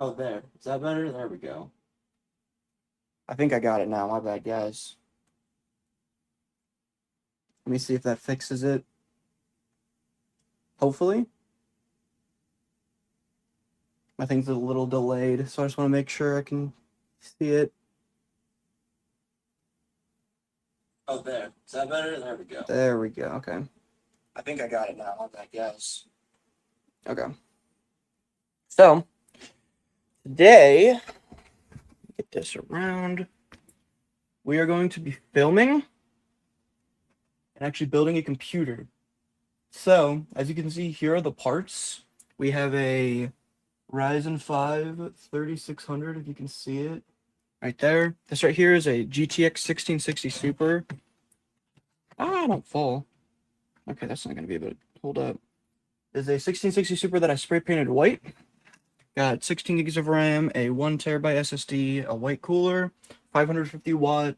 Oh, there. Is that better? There we go. I think I got it now. My bad, guys. Let me see if that fixes it. Hopefully. I think it's a little delayed, so I just want to make sure I can see it. Oh, there. Is that better? There we go. There we go. Okay. I think I got it now. My bad, guys. Okay. So, today, get this around. We are going to be filming and actually building a computer. So, as you can see, here are the parts. We have a Ryzen 5 3600, if you can see it. Right there. This right here is a GTX 1660 Super. Ah, don't fall. Okay, that's not going to be able to hold up. There's a 1660 Super that I spray painted white. Got 16 gigs of RAM, a 1 terabyte SSD, a white cooler, 550 watt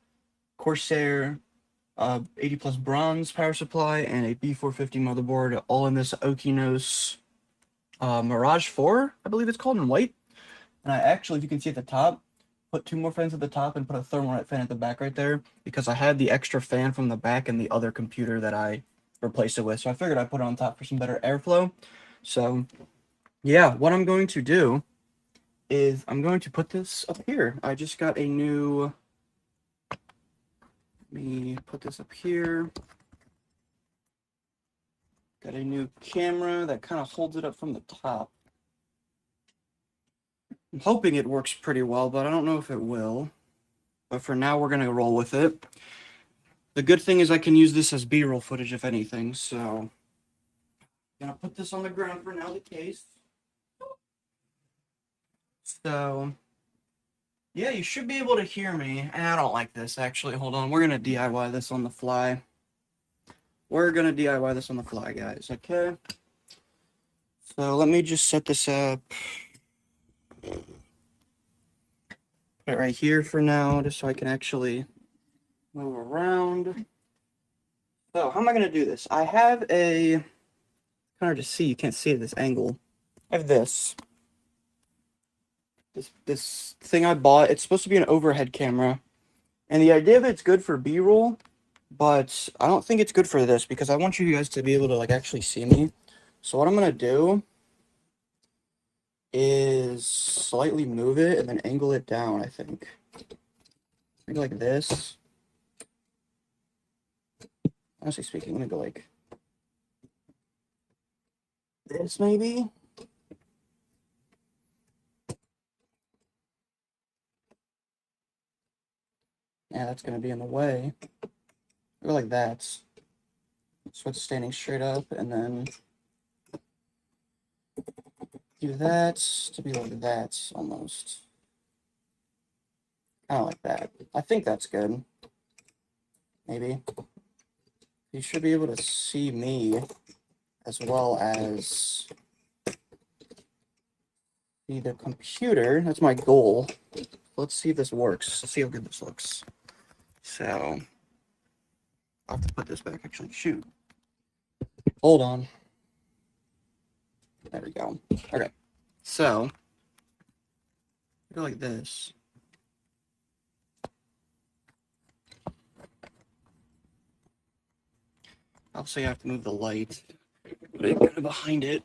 Corsair 80 plus bronze power supply, and a B450 motherboard, all in this Okinos Mirage 4, I believe it's called, in white. And I actually, if you can see at the top, put 2 more fans at the top and put a thermal fan at the back right there, because I had the extra fan from the back in the other computer that I replaced it with. So I figured I'd put it on top for some better airflow. So yeah, what I'm going to do is I'm going to put this up here. I just got a new, let me put this up here. Got a new camera that kind of holds it up from the top. I'm hoping it works pretty well, but I don't know if it will. But for now, we're going to roll with it. The good thing is I can use this as B-roll footage, if anything, so I'm going to put this on the ground for now, the case. So, yeah, you should be able to hear me. And I don't like this, actually. Hold on. We're going to DIY this on the fly. We're going to DIY this on the fly, guys, okay? So let me just set this up. Put it right here for now, just so I can actually move around. So how am I going to do this? I have a, kind of hard to see, you can't see it at this angle. I have this thing I bought. It's supposed to be an overhead camera. And the idea of it's good for B-roll, but I don't think it's good for this because I want you guys to be able to like actually see me. So what I'm going to do is slightly move it and then angle it down, I think. Maybe like this. Honestly speaking, I'm going to go like this maybe. Yeah, that's going to be in the way. Go like that. So it's standing straight up, and then do that to be like that, almost. Kind of like that. I think that's good. Maybe. You should be able to see me as well as see the computer. That's my goal. Let's see if this works. Let's see how good this looks. So, I'll have to put this back, actually. Shoot. Hold on. There we go. Okay. So, go like this. Obviously, I have to move the light. Put it kind of behind it.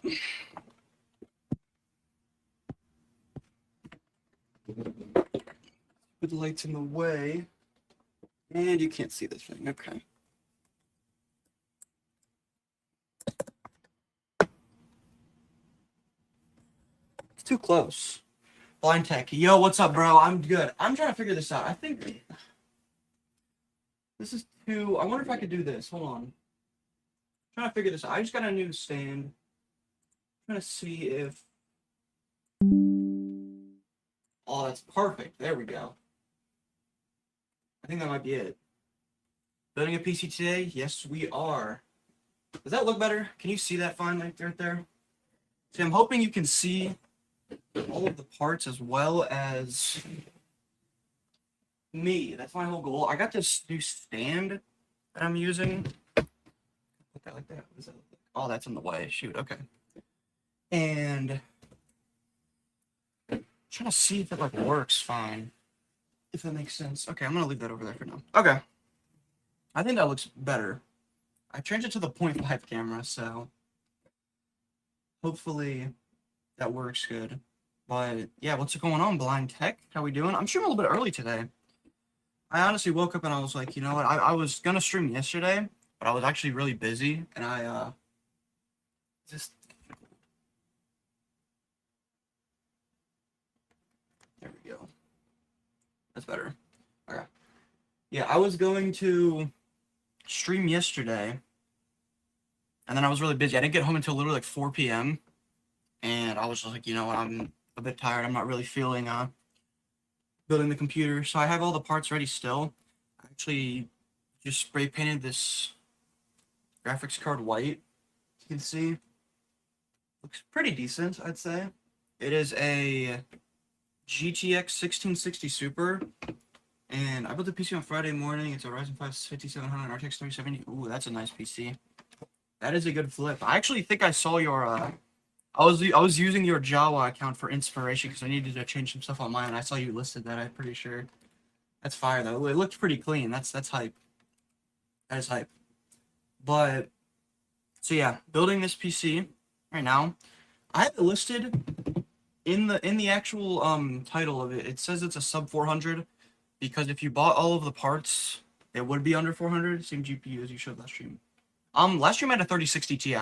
Put the lights in the way. And you can't see this thing. Okay. It's too close. Blind Tech. Yo, what's up, bro? I'm good. I'm trying to figure this out. I think this is too... I wonder if I could do this. Hold on. I'm trying to figure this out. I just got a new stand. I'm trying to see if... Oh, that's perfect. There we go. I think that might be it. Building a PC today? Yes, we are. Does that look better? Can you see that fine right there? See, I'm hoping you can see all of the parts as well as me. That's my whole goal. I got this new stand that I'm using. Put that like that. What does that look like? Oh, that's in the way. Shoot, okay. And trying to see if it like works fine. If that makes sense. Okay, I'm gonna leave that over there for now. Okay. I think that looks better. I changed it to the 0.5 camera, so hopefully that works good. But yeah, what's going on, Blind Tech? How we doing? I'm streaming a little bit early today. I honestly woke up and I was like, you know what? I was gonna stream yesterday, but I was actually really busy, and I just there we go. That's better. Okay. Yeah, I was going to stream yesterday, and then I was really busy. I didn't get home until literally like 4 p.m. And I was just like, you know what? I'm a bit tired. I'm not really feeling building the computer. So I have all the parts ready still. I actually just spray painted this graphics card white. You can see. Looks pretty decent, I'd say. It is a GTX 1660 Super. And I built the PC on Friday morning. It's a Ryzen 5 5700 RTX 3070. Ooh, that's a nice PC. That is a good flip. I actually think I saw your I was using your Java account for inspiration because I needed to change some stuff on mine. I saw you listed that. I'm pretty sure. That's fire though. It looked pretty clean. That's hype. That is hype. But so yeah, building this PC right now. I have it listed in the actual title of it. It says it's a sub 400 because if you bought all of the parts, it would be under 400. Same GPU as you showed last stream. Last stream I had a 3060 Ti.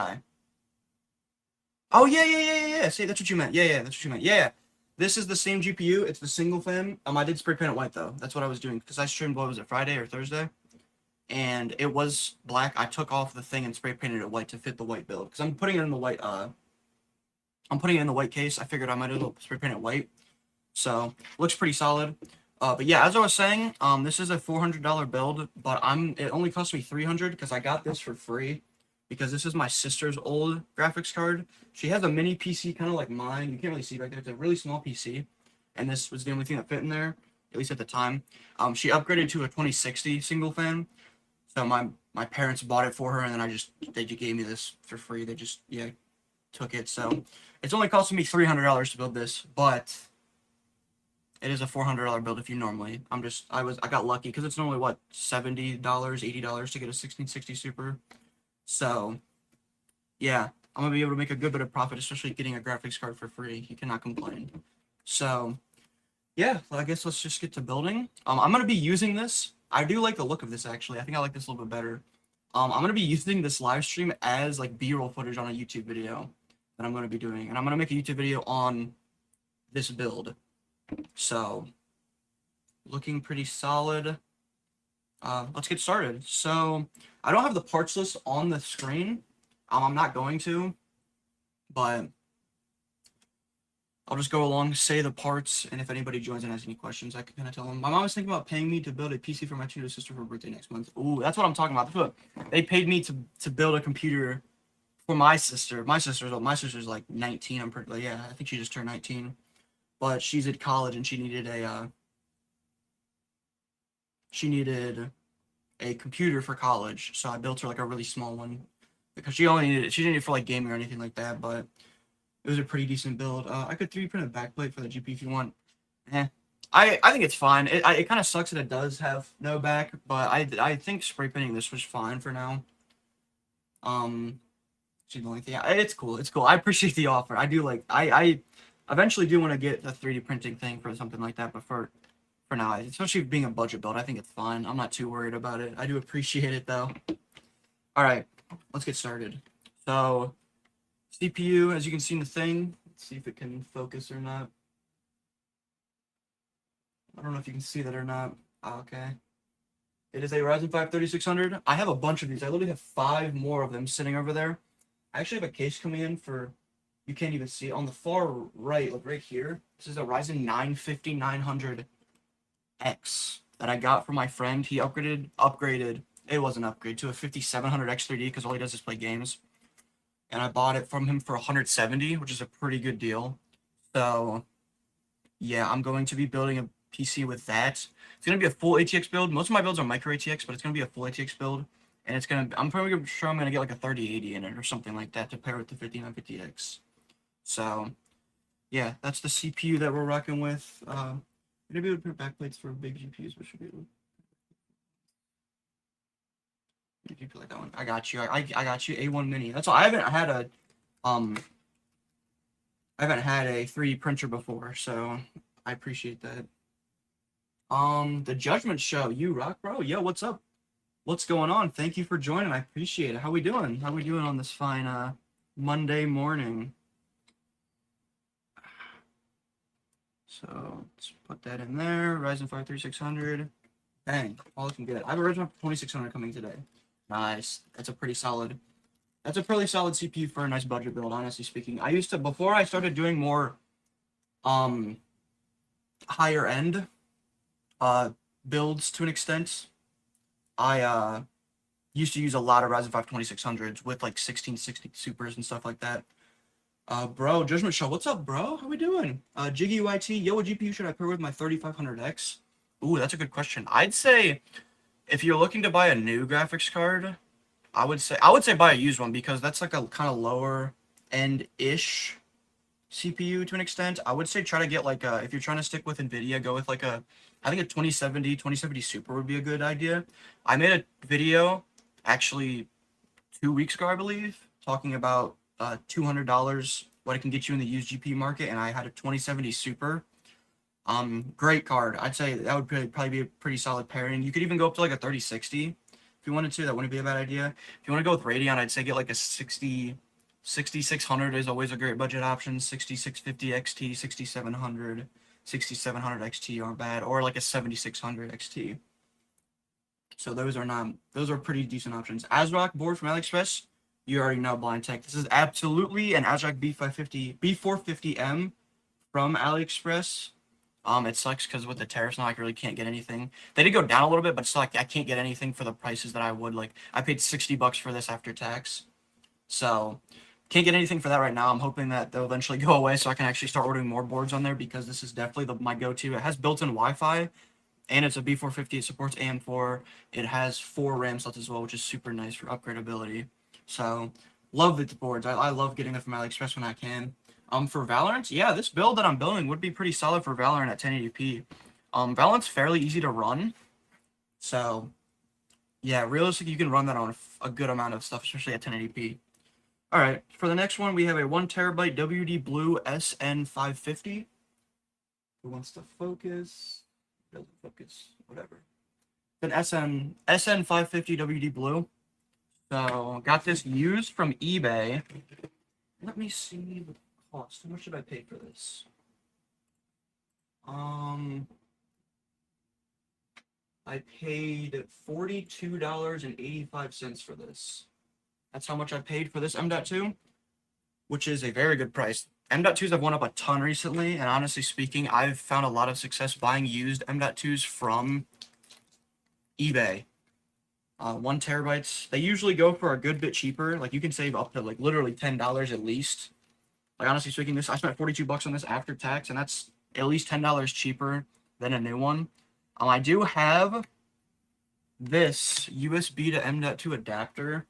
Oh yeah. See, that's what you meant. Yeah, that's what you meant. Yeah. This is the same GPU. It's the single fan. I did spray paint it white though. That's what I was doing because I streamed. What was it, Friday or Thursday? And it was black. I took off the thing and spray painted it white to fit the white build because I'm putting it in the white. I'm putting it in the white case. I figured I might as well spray paint it white. So looks pretty solid. But yeah, as I was saying, this is a $400 build, but it only cost me $300 because I got this for free. Because this is my sister's old graphics card. She has a mini PC kind of like mine. You can't really see back there. It's a really small PC. And this was the only thing that fit in there, at least at the time. She upgraded to a 2060 single fan. So my parents bought it for her, and then they just gave me this for free. They just, yeah, took it. So it's only costing me $300 to build this, but it is a $400 build if you normally. I got lucky because it's normally, what, $70, $80 to get a 1660 Super. So, yeah, I'm going to be able to make a good bit of profit, especially getting a graphics card for free. You cannot complain. So, yeah, well, I guess let's just get to building. I'm going to be using this. I do like the look of this, actually. I think I like this a little bit better. I'm going to be using this live stream as, like, B-roll footage on a YouTube video that I'm going to be doing. And I'm going to make a YouTube video on this build. So, looking pretty solid. Let's get started. So, I don't have the parts list on the screen. I'm not going to, but I'll just go along, say the parts, and if anybody joins and has any questions, I can kind of tell them. My mom was thinking about paying me to build a PC for my tutor sister for her birthday next month. Ooh, that's what I'm talking about. That's what they paid me to build a computer for my sister. My sister's like 19. I'm pretty, yeah, I think she just turned 19, but she's at college and she needed a computer for college, so I built her like a really small one because she didn't need it for like gaming or anything like that, but it was a pretty decent build. I could 3D print a backplate for the GPU if you want. I think it's fine. It kind of sucks that it does have no back, but I think spray painting this was fine for now. The only thing. It's cool. It's cool. I appreciate the offer. I do like. I eventually do want to get a 3D printing thing for something like that, but for now, especially being a budget build, I think it's fine. I'm not too worried about it. I do appreciate it though. All right, let's get started. So, CPU, as you can see in the thing, let's see if it can focus or not. I don't know if you can see that or not. Okay. It is a Ryzen 5 3600. I have a bunch of these. I literally have 5 more of them sitting over there. I actually have a case coming in for, you can't even see it. On the far right, like right here, this is a Ryzen 9 5900X that I got from my friend. He upgraded, it was an upgrade, to a 5700 X3D because all he does is play games. And I bought it from him for 170, which is a pretty good deal. So, yeah, I'm going to be building a PC with that. It's going to be a full ATX build. Most of my builds are micro ATX, but it's going to be a full ATX build. And I'm probably sure I'm going to get like a 3080 in it or something like that to pair with the 5950X. So, Yeah, that's the CPU that we're rocking with. Maybe we'll put backplates for big GPUs, which should be able to like that one. I got you. I got you. A1 Mini. That's all. I haven't had a 3D printer before, so I appreciate that. The Judgment Show. You rock, bro. Yo, what's up? What's going on? Thank you for joining. I appreciate it. How we doing? How we doing on this fine Monday morning? So let's put that in there. Ryzen 5 3600. Bang. All looking good. I have a Ryzen 2600 coming today. Nice. That's a pretty solid CPU for a nice budget build, honestly speaking. I used to, before I started doing more higher end builds to an extent, I used to use a lot of Ryzen 5 2600s with like 1660 supers and stuff like that. Bro, Judgment Show, what's up, bro? How we doing? Jiggy YT, yo, what GPU should I pair with my 3500X? Ooh, that's a good question. I'd say if you're looking to buy a new graphics card, I would say buy a used one, because that's like a kind of lower end-ish CPU to an extent. I would say try to get like if you're trying to stick with NVIDIA, go with like I think a 2070 Super would be a good idea. I made a video actually 2 weeks ago, I believe, talking about $200 what it can get you in the used GPU market, and I had a 2070 Super. Great card. I'd say that would probably be a pretty solid pairing. You could even go up to like a 3060 if you wanted to. That wouldn't be a bad idea. If you want to go with Radeon, I'd say get like a 6600 is always a great budget option. 6650 XT, 6700 XT aren't bad, or like a 7600 XT. So those are pretty decent options. ASRock board from AliExpress. You already know, Blind Tech. This is absolutely an ASRock B450M from AliExpress. It sucks because with the tariffs now, I really can't get anything. They did go down a little bit, but still, like, I can't get anything for the prices that I would. Like, I paid $60 for this after tax, so can't get anything for that right now. I'm hoping that they'll eventually go away so I can actually start ordering more boards on there, because this is definitely my go-to. It has built-in Wi-Fi, and it's a B450. It supports AM4. It has 4 RAM slots as well, which is super nice for upgradability. So, love the boards. I love getting them from AliExpress when I can. For Valorant, yeah, this build that I'm building would be pretty solid for Valorant at 1080p. Valorant's fairly easy to run, so yeah, realistically, you can run that on a good amount of stuff, especially at 1080p. All right, for the next one, we have a 1TB WD Blue SN550. Who wants to focus? Doesn't focus, whatever. An SN550 WD Blue. So, got this used from eBay. Let me see the cost. How much did I pay for this? I paid $42.85 for this. That's how much I paid for this M.2, which is a very good price. M.2s have went up a ton recently, and honestly speaking, I've found a lot of success buying used M.2s from eBay. 1 terabytes. They usually go for a good bit cheaper. Like, you can save up to like literally $10 at least. Like, honestly speaking, I spent $42 on this after tax, and that's at least $10 cheaper than a new one. I do have this USB to M.2 adapter.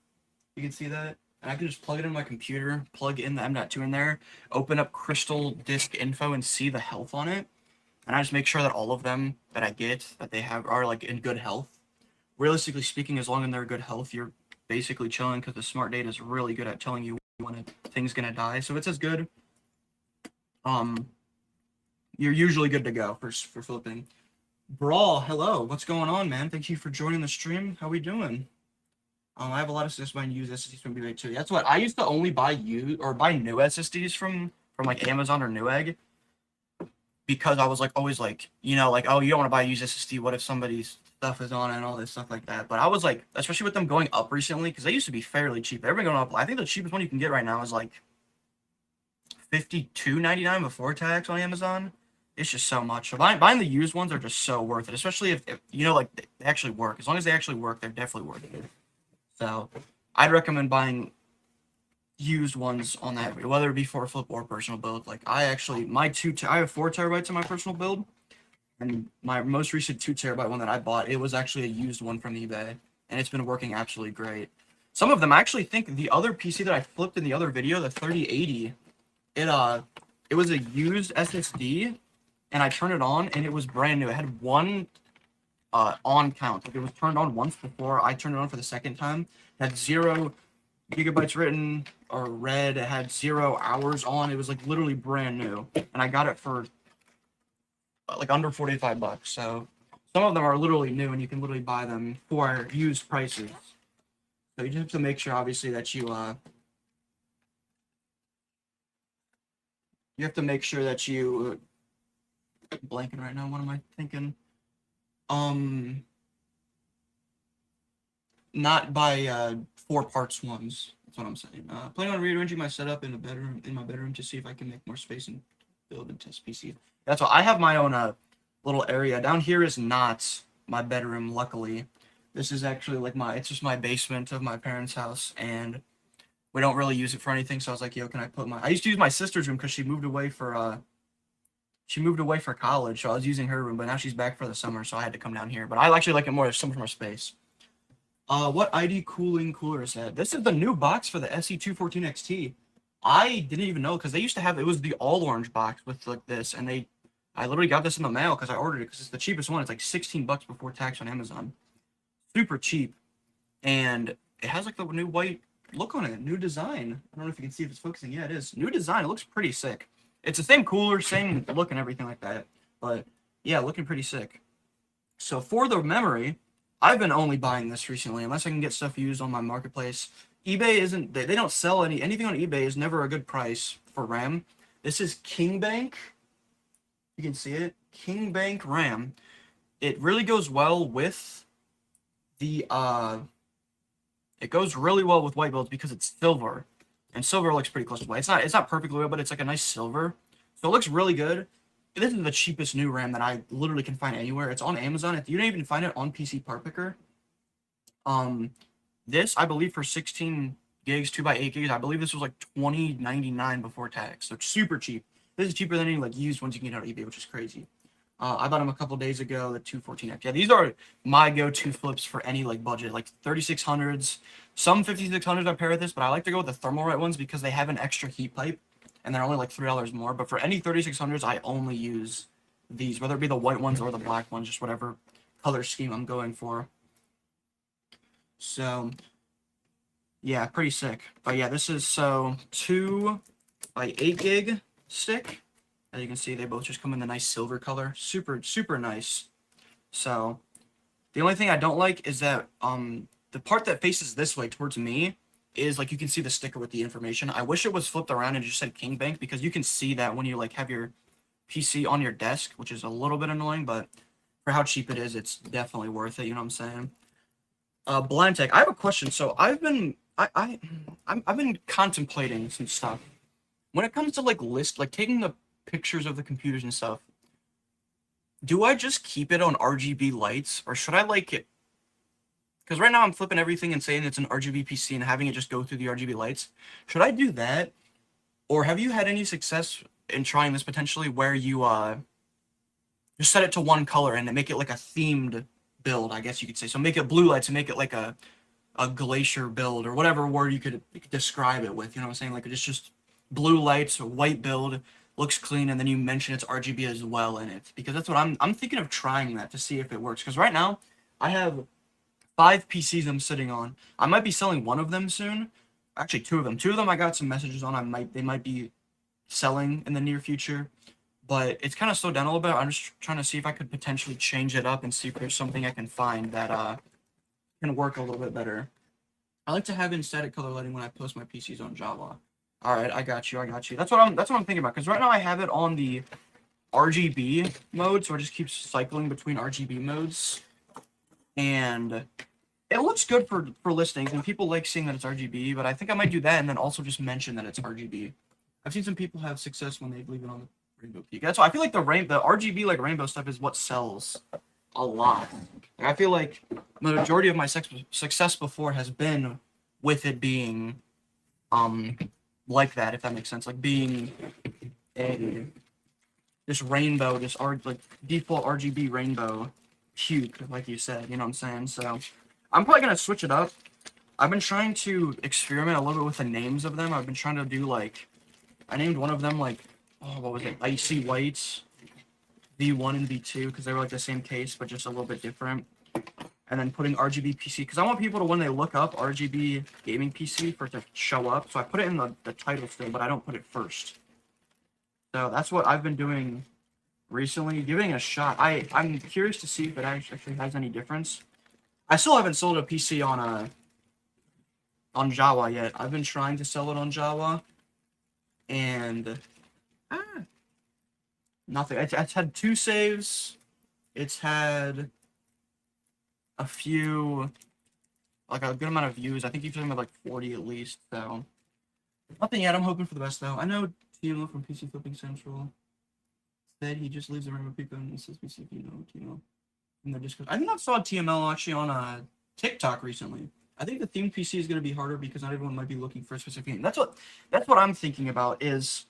You can see that. And I can just plug it in my computer, plug in the M.2 in there, open up Crystal Disk Info, and see the health on it. And I just make sure that all of them that I get, that they have, are like in good health. Realistically speaking, as long as they're in good health, you're basically chilling, because the smart data is really good at telling you when a thing's gonna die. So if it says good, you're usually good to go for flipping. Brawl, hello, what's going on, man? Thank you for joining the stream. How we doing? I have a lot of success buying used SSDs from eBay too. That's what I used to only buy new SSDs from like Amazon or Newegg, because I was like always like, you know, like, oh, you don't want to buy a used SSD. What if somebody's stuff is on it and all this stuff like that? But I was like, especially with them going up recently, because they used to be fairly cheap. They've been going up. I think the cheapest one you can get right now is like $52.99 before tax on Amazon. It's just so much. So buying the used ones are just so worth it, especially if you know, like, they actually work. As long as they actually work, they're definitely worth it. So I'd recommend buying used ones on that, whether it be for a flip or personal build. Like, I have 4 terabytes in my personal build, and my most recent 2 terabyte one that I bought, it was actually a used one from eBay, and it's been working absolutely great. Some of them, I actually think the other PC that I flipped in the other video, the 3080, it was a used SSD, and I turned it on, and it was brand new. It had one on count. Like, it was turned on once before I turned it on for the second time. It had 0 gigabytes written or read. It had 0 hours on. It was like literally brand new, and I got it for like under $45. So some of them are literally new, and you can literally buy them for used prices. So you just have to make sure, obviously, that you have to make sure that you blanking right now. What am I thinking? Not by 4 parts ones. That's what I'm saying. Planning on rearranging my setup in my bedroom to see if I can make more space and build and test PC. That's why I have my own little area. Down here is not my bedroom, luckily. This is actually like it's just my basement of my parents' house, and we don't really use it for anything. So I was like, yo, can I put I used to use my sister's room because she moved away for college, so I was using her room, but now she's back for the summer, so I had to come down here. But I actually like it more. There's so much more space. What ID cooling cooler is that? This is the new box for the SE214 XT. I didn't even know, because they used to have, it was the all orange box with like this, and I literally got this in the mail because I ordered it because it's the cheapest one. It's like $16 before tax on Amazon. Super cheap. And it has like the new white look on it, new design. I don't know if you can see if it's focusing. Yeah, it is. New design. It looks pretty sick. It's the same cooler, same look and everything like that. But yeah, looking pretty sick. So for the memory, I've been only buying this recently, unless I can get stuff used on my marketplace. eBay isn't, they don't sell anything on eBay is never a good price for RAM. This is King Bank. You can see it. King Bank RAM. It really goes well with the, it goes really well with white builds because it's silver. And silver looks pretty close to white. It's not perfectly white, but it's like a nice silver. So it looks really good. This is the cheapest new RAM that I literally can find anywhere. It's on Amazon. You don't even find it on PC Part Picker. This, I believe, for 16 gigs, 2x8 gigs, I believe this was like $20.99 before tax. So it's super cheap. This is cheaper than any like used ones you can get on eBay, which is crazy. I bought them a couple days ago, the 214X. Yeah, these are my go-to flips for any like budget, like 3600s. Some 5600s I pair with this, but I like to go with the Thermalright ones because they have an extra heat pipe, and they're only like $3 more. But for any 3600s, I only use these, whether it be the white ones or the black ones, just whatever color scheme I'm going for. So, yeah, pretty sick. But yeah, this is 2x8 gig stick. As you can see, they both just come in the nice silver color. Super, super nice. So, the only thing I don't like is that the part that faces this way towards me is, like, you can see the sticker with the information. I wish it was flipped around and just said King Bank, because you can see that when you, like, have your PC on your desk, which is a little bit annoying, but for how cheap it is, it's definitely worth it, you know what I'm saying? Blind Tech, I have a question. So, I've been contemplating some stuff. When it comes to, like, taking the pictures of the computers and stuff, do I just keep it on RGB lights, or should I like it? Because right now I'm flipping everything and saying it's an RGB PC and having it just go through the RGB lights. Should I do that? Or have you had any success in trying this potentially where you just set it to one color and make it like a themed build, I guess you could say. So make it blue lights and make it like a glacier build, or whatever word you could describe it with, you know what I'm saying? Like it's just blue lights, a white build, looks clean, and then you mention it's RGB as well in it, because that's what I'm thinking of trying that to see if it works. Because right now I have 5 PCs I'm sitting on. I might be selling one of them soon. Actually, 2 of them. 2 of them I got some messages on. They might be selling in the near future, but it's kind of slowed down a little bit. I'm just trying to see if I could potentially change it up and see if there's something I can find that can work a little bit better. I like to have in static color lighting when I post my PCs on Java. All right, I got you. That's what I'm thinking about, because right now I have it on the RGB mode, so it just keeps cycling between RGB modes, and it looks good for listings, and people like seeing that it's RGB. But I think I might do that, and then also just mention that it's RGB. I've seen some people have success when they leave it on the rainbow peak. That's why I feel like the RGB like rainbow stuff is what sells a lot. Like, I feel like the majority of my success before has been with it being like that, if that makes sense, like being this rainbow, like default RGB rainbow puke, like you said, you know what I'm saying? So I'm probably gonna switch it up. I've been trying to experiment a little bit with the names of them. I've been trying to do like, I named one of them like oh, what was it? IC whites, V1 and V2, because they were like the same case, but just a little bit different. And then putting RGB PC, because I want people to, when they look up RGB gaming PC, for it to show up. So I put it in the title still, but I don't put it first. So that's what I've been doing recently, giving it a shot. I'm curious to see if it actually has any difference. I still haven't sold a PC on Java yet. I've been trying to sell it on Java, and nothing. It's had 2 saves. It's had a few, like a good amount of views. I think you've done like 40 at least. So nothing yet. I'm hoping for the best though. I know Timo from PC Flipping Central said he just leaves the Rainbow Pico and says PC Timo. In the Discord. I think I saw TML actually on TikTok recently. I think the themed PC is going to be harder because not everyone might be looking for a specific game. That's what I'm thinking about is.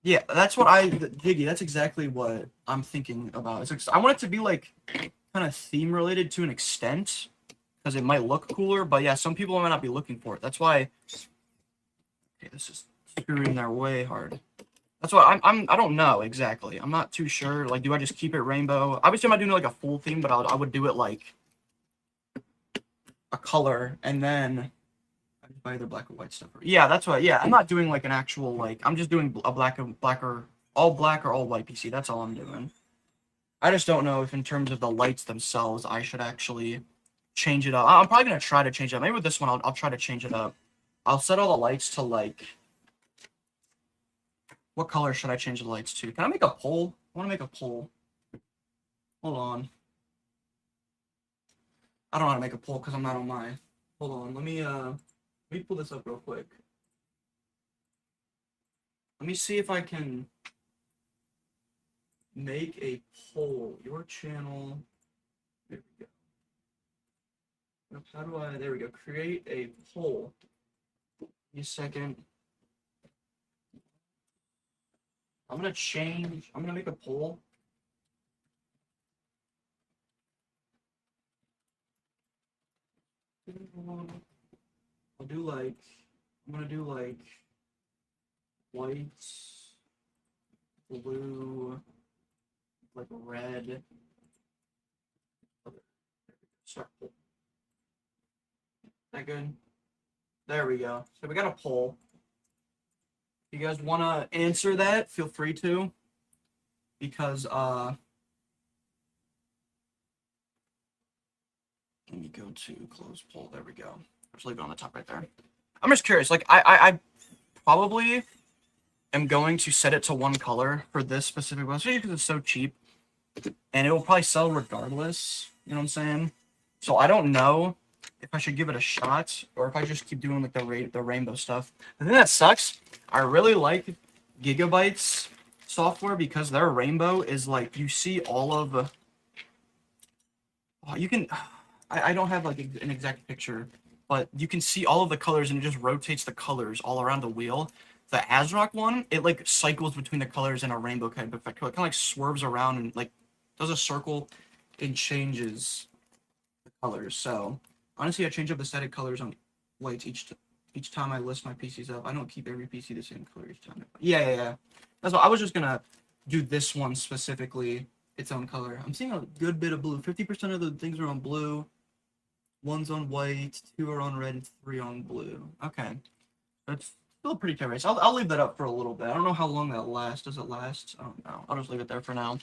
Yeah, that's what Diggy. That's exactly what I'm thinking about. I want it to be like kind of theme related to an extent because it might look cooler. But yeah, some people might not be looking for it. That's why. Okay, this is screwing their way hard. That's why I don't know exactly. I'm not too sure. Like, do I just keep it rainbow? Obviously, I'm not doing like a full theme, but I would do it like a color, and then I just buy either black or white stuff. Yeah, that's what. Yeah, I'm not doing like an actual like. I'm just doing a black or all black or all white PC. That's all I'm doing. I just don't know if in terms of the lights themselves, I should actually change it up. I'm probably gonna try to change it up. Maybe with this one, I'll try to change it up. I'll set all the lights to like. What color should I change the lights to? Can I make a poll? I want to make a poll. Hold on. I don't know how to make a poll because I'm not on my. Hold on. Let me pull this up real quick. Let me see if I can make a poll. Your channel. There we go. How do I? There we go. Create a poll. Give me a second. I'm gonna make a poll. I'm gonna do like white, blue, like red. Start poll. That good? There we go. So we got a poll. If you guys want to answer that, feel free to. Because, let me go to close poll. There we go. Just leave it on the top right there. I'm just curious. Like, I probably am going to set it to one color for this specific one, especially because it's so cheap. And it will probably sell regardless. You know what I'm saying? So I don't know if I should give it a shot or if I just keep doing like the rainbow stuff. The thing that sucks, I really like Gigabyte's software because their rainbow is like you see all of. You can. I don't have like an exact picture, but you can see all of the colors and it just rotates the colors all around the wheel. The ASRock one, it like cycles between the colors in a rainbow kind of effect. It kind of like swerves around and like does a circle and changes the colors. So honestly, I change up the static colors on lights each time I list my PCs up. I don't keep every PC the same color each time. Yeah. That's what I was just gonna do this one specifically, its own color. I'm seeing a good bit of blue. 50% of the things are on blue. 1's on white, 2 are on red, and 3 on blue. Okay. That's still pretty tight race. I'll leave that up for a little bit. I don't know how long that lasts. Does it last? I don't know. I'll just leave it there for now.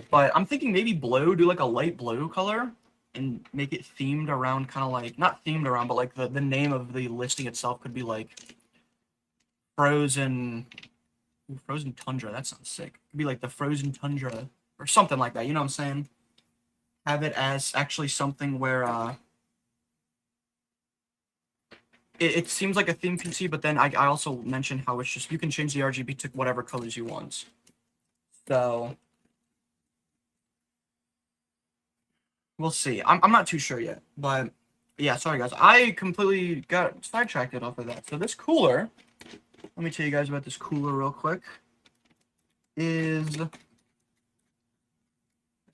But I'm thinking maybe blue, do like a light blue color and make it themed around kind of like, not themed around, but like the name of the listing itself could be like Frozen Tundra. That sounds sick. It could be like the Frozen Tundra or something like that. You know what I'm saying? Have it as actually something where it seems like a theme PC, but then I also mentioned how it's just you can change the RGB to whatever colors you want. So we'll see. I'm not too sure yet, but yeah, sorry guys. I completely got sidetracked off of that. So this cooler, let me tell you guys about this cooler real quick. Yeah,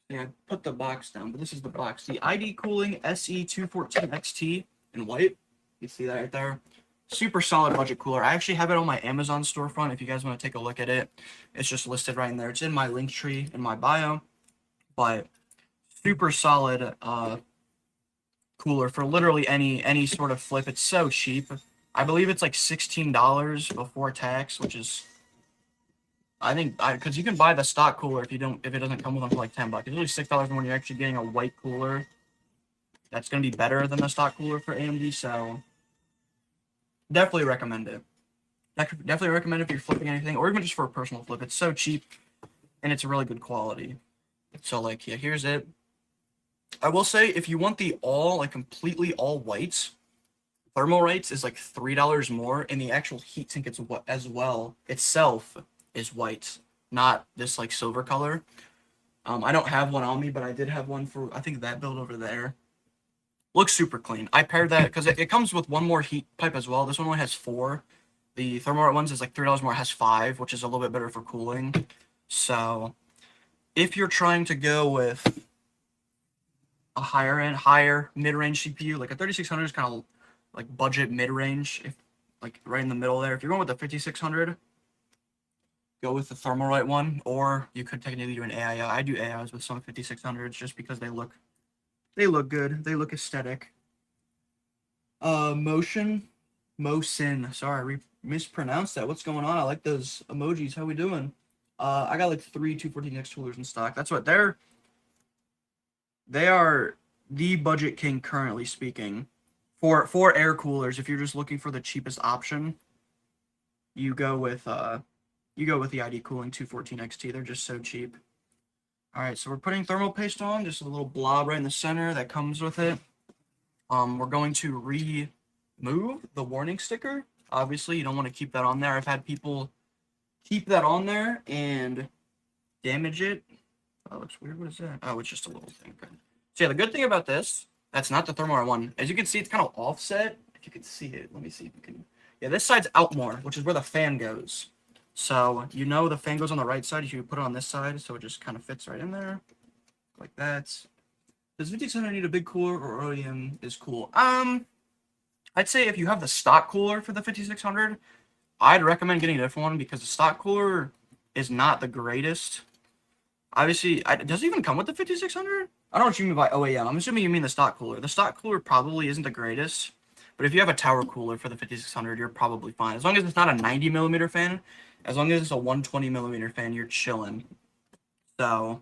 I put the box down, but this is the box. The ID Cooling SE214 XT in white. You see that right there. Super solid budget cooler. I actually have it on my Amazon storefront if you guys want to take a look at it. It's just listed right in there. It's in my link tree in my bio. But super solid cooler for literally any sort of flip. It's so cheap. I believe it's like $16 before tax, which is I think because you can buy the stock cooler if it doesn't come with them for like $10. It's really $6 when you're actually getting a white cooler. That's gonna be better than the stock cooler for AMD. So definitely recommend it. Definitely recommend it if you're flipping anything, or even just for a personal flip. It's so cheap, and it's really good quality. So like, yeah, here's it. I will say if you want the completely all whites, Thermalrights is like $3 more, and the actual heatsink as well itself is white, not this like silver color. I don't have one on me, but I did have one for I think that build over there. Looks super clean. I paired that because it comes with one more heat pipe as well. This one only has 4. The Thermalright ones is like $3 more. It has 5, which is a little bit better for cooling. So if you're trying to go with a higher mid-range CPU, like a 3600 is kind of like budget mid-range, if like right in the middle there. If you're going with the 5600, go with the Thermalright one, or you could technically do an AIO. I do AIOs with some 5600s just because they look good. They look aesthetic. Mosin. Sorry, I mispronounced that. What's going on? I like those emojis. How we doing? I got like 3 214X coolers in stock. That's what they are the budget king currently speaking. For air coolers, if you're just looking for the cheapest option, you go with the ID Cooling 214 XT. They're just so cheap. All right, so we're putting thermal paste on, just a little blob right in the center that comes with it. We're going to remove the warning sticker. Obviously, you don't want to keep that on there. I've had people keep that on there and damage it. Oh, looks weird. What is that? Oh, it's just a little thing. Okay. So yeah, the good thing about this, that's not the Thermalright one. As you can see, it's kind of offset. If you can see it, let me see if you can. Yeah, this side's out more, which is where the fan goes. So you know the fan goes on the right side. You put it on this side, so it just kind of fits right in there, like that. Does 5600 need a big cooler, or OEM is cool? I'd say if you have the stock cooler for the 5600, I'd recommend getting a different one because the stock cooler is not the greatest. Obviously, does it even come with the 5600? I don't know what you mean by OEM. I'm assuming you mean the stock cooler. The stock cooler probably isn't the greatest, but if you have a tower cooler for the 5600, you're probably fine. As long as it's not a 90mm fan, as long as it's a 120mm fan, you're chilling. So,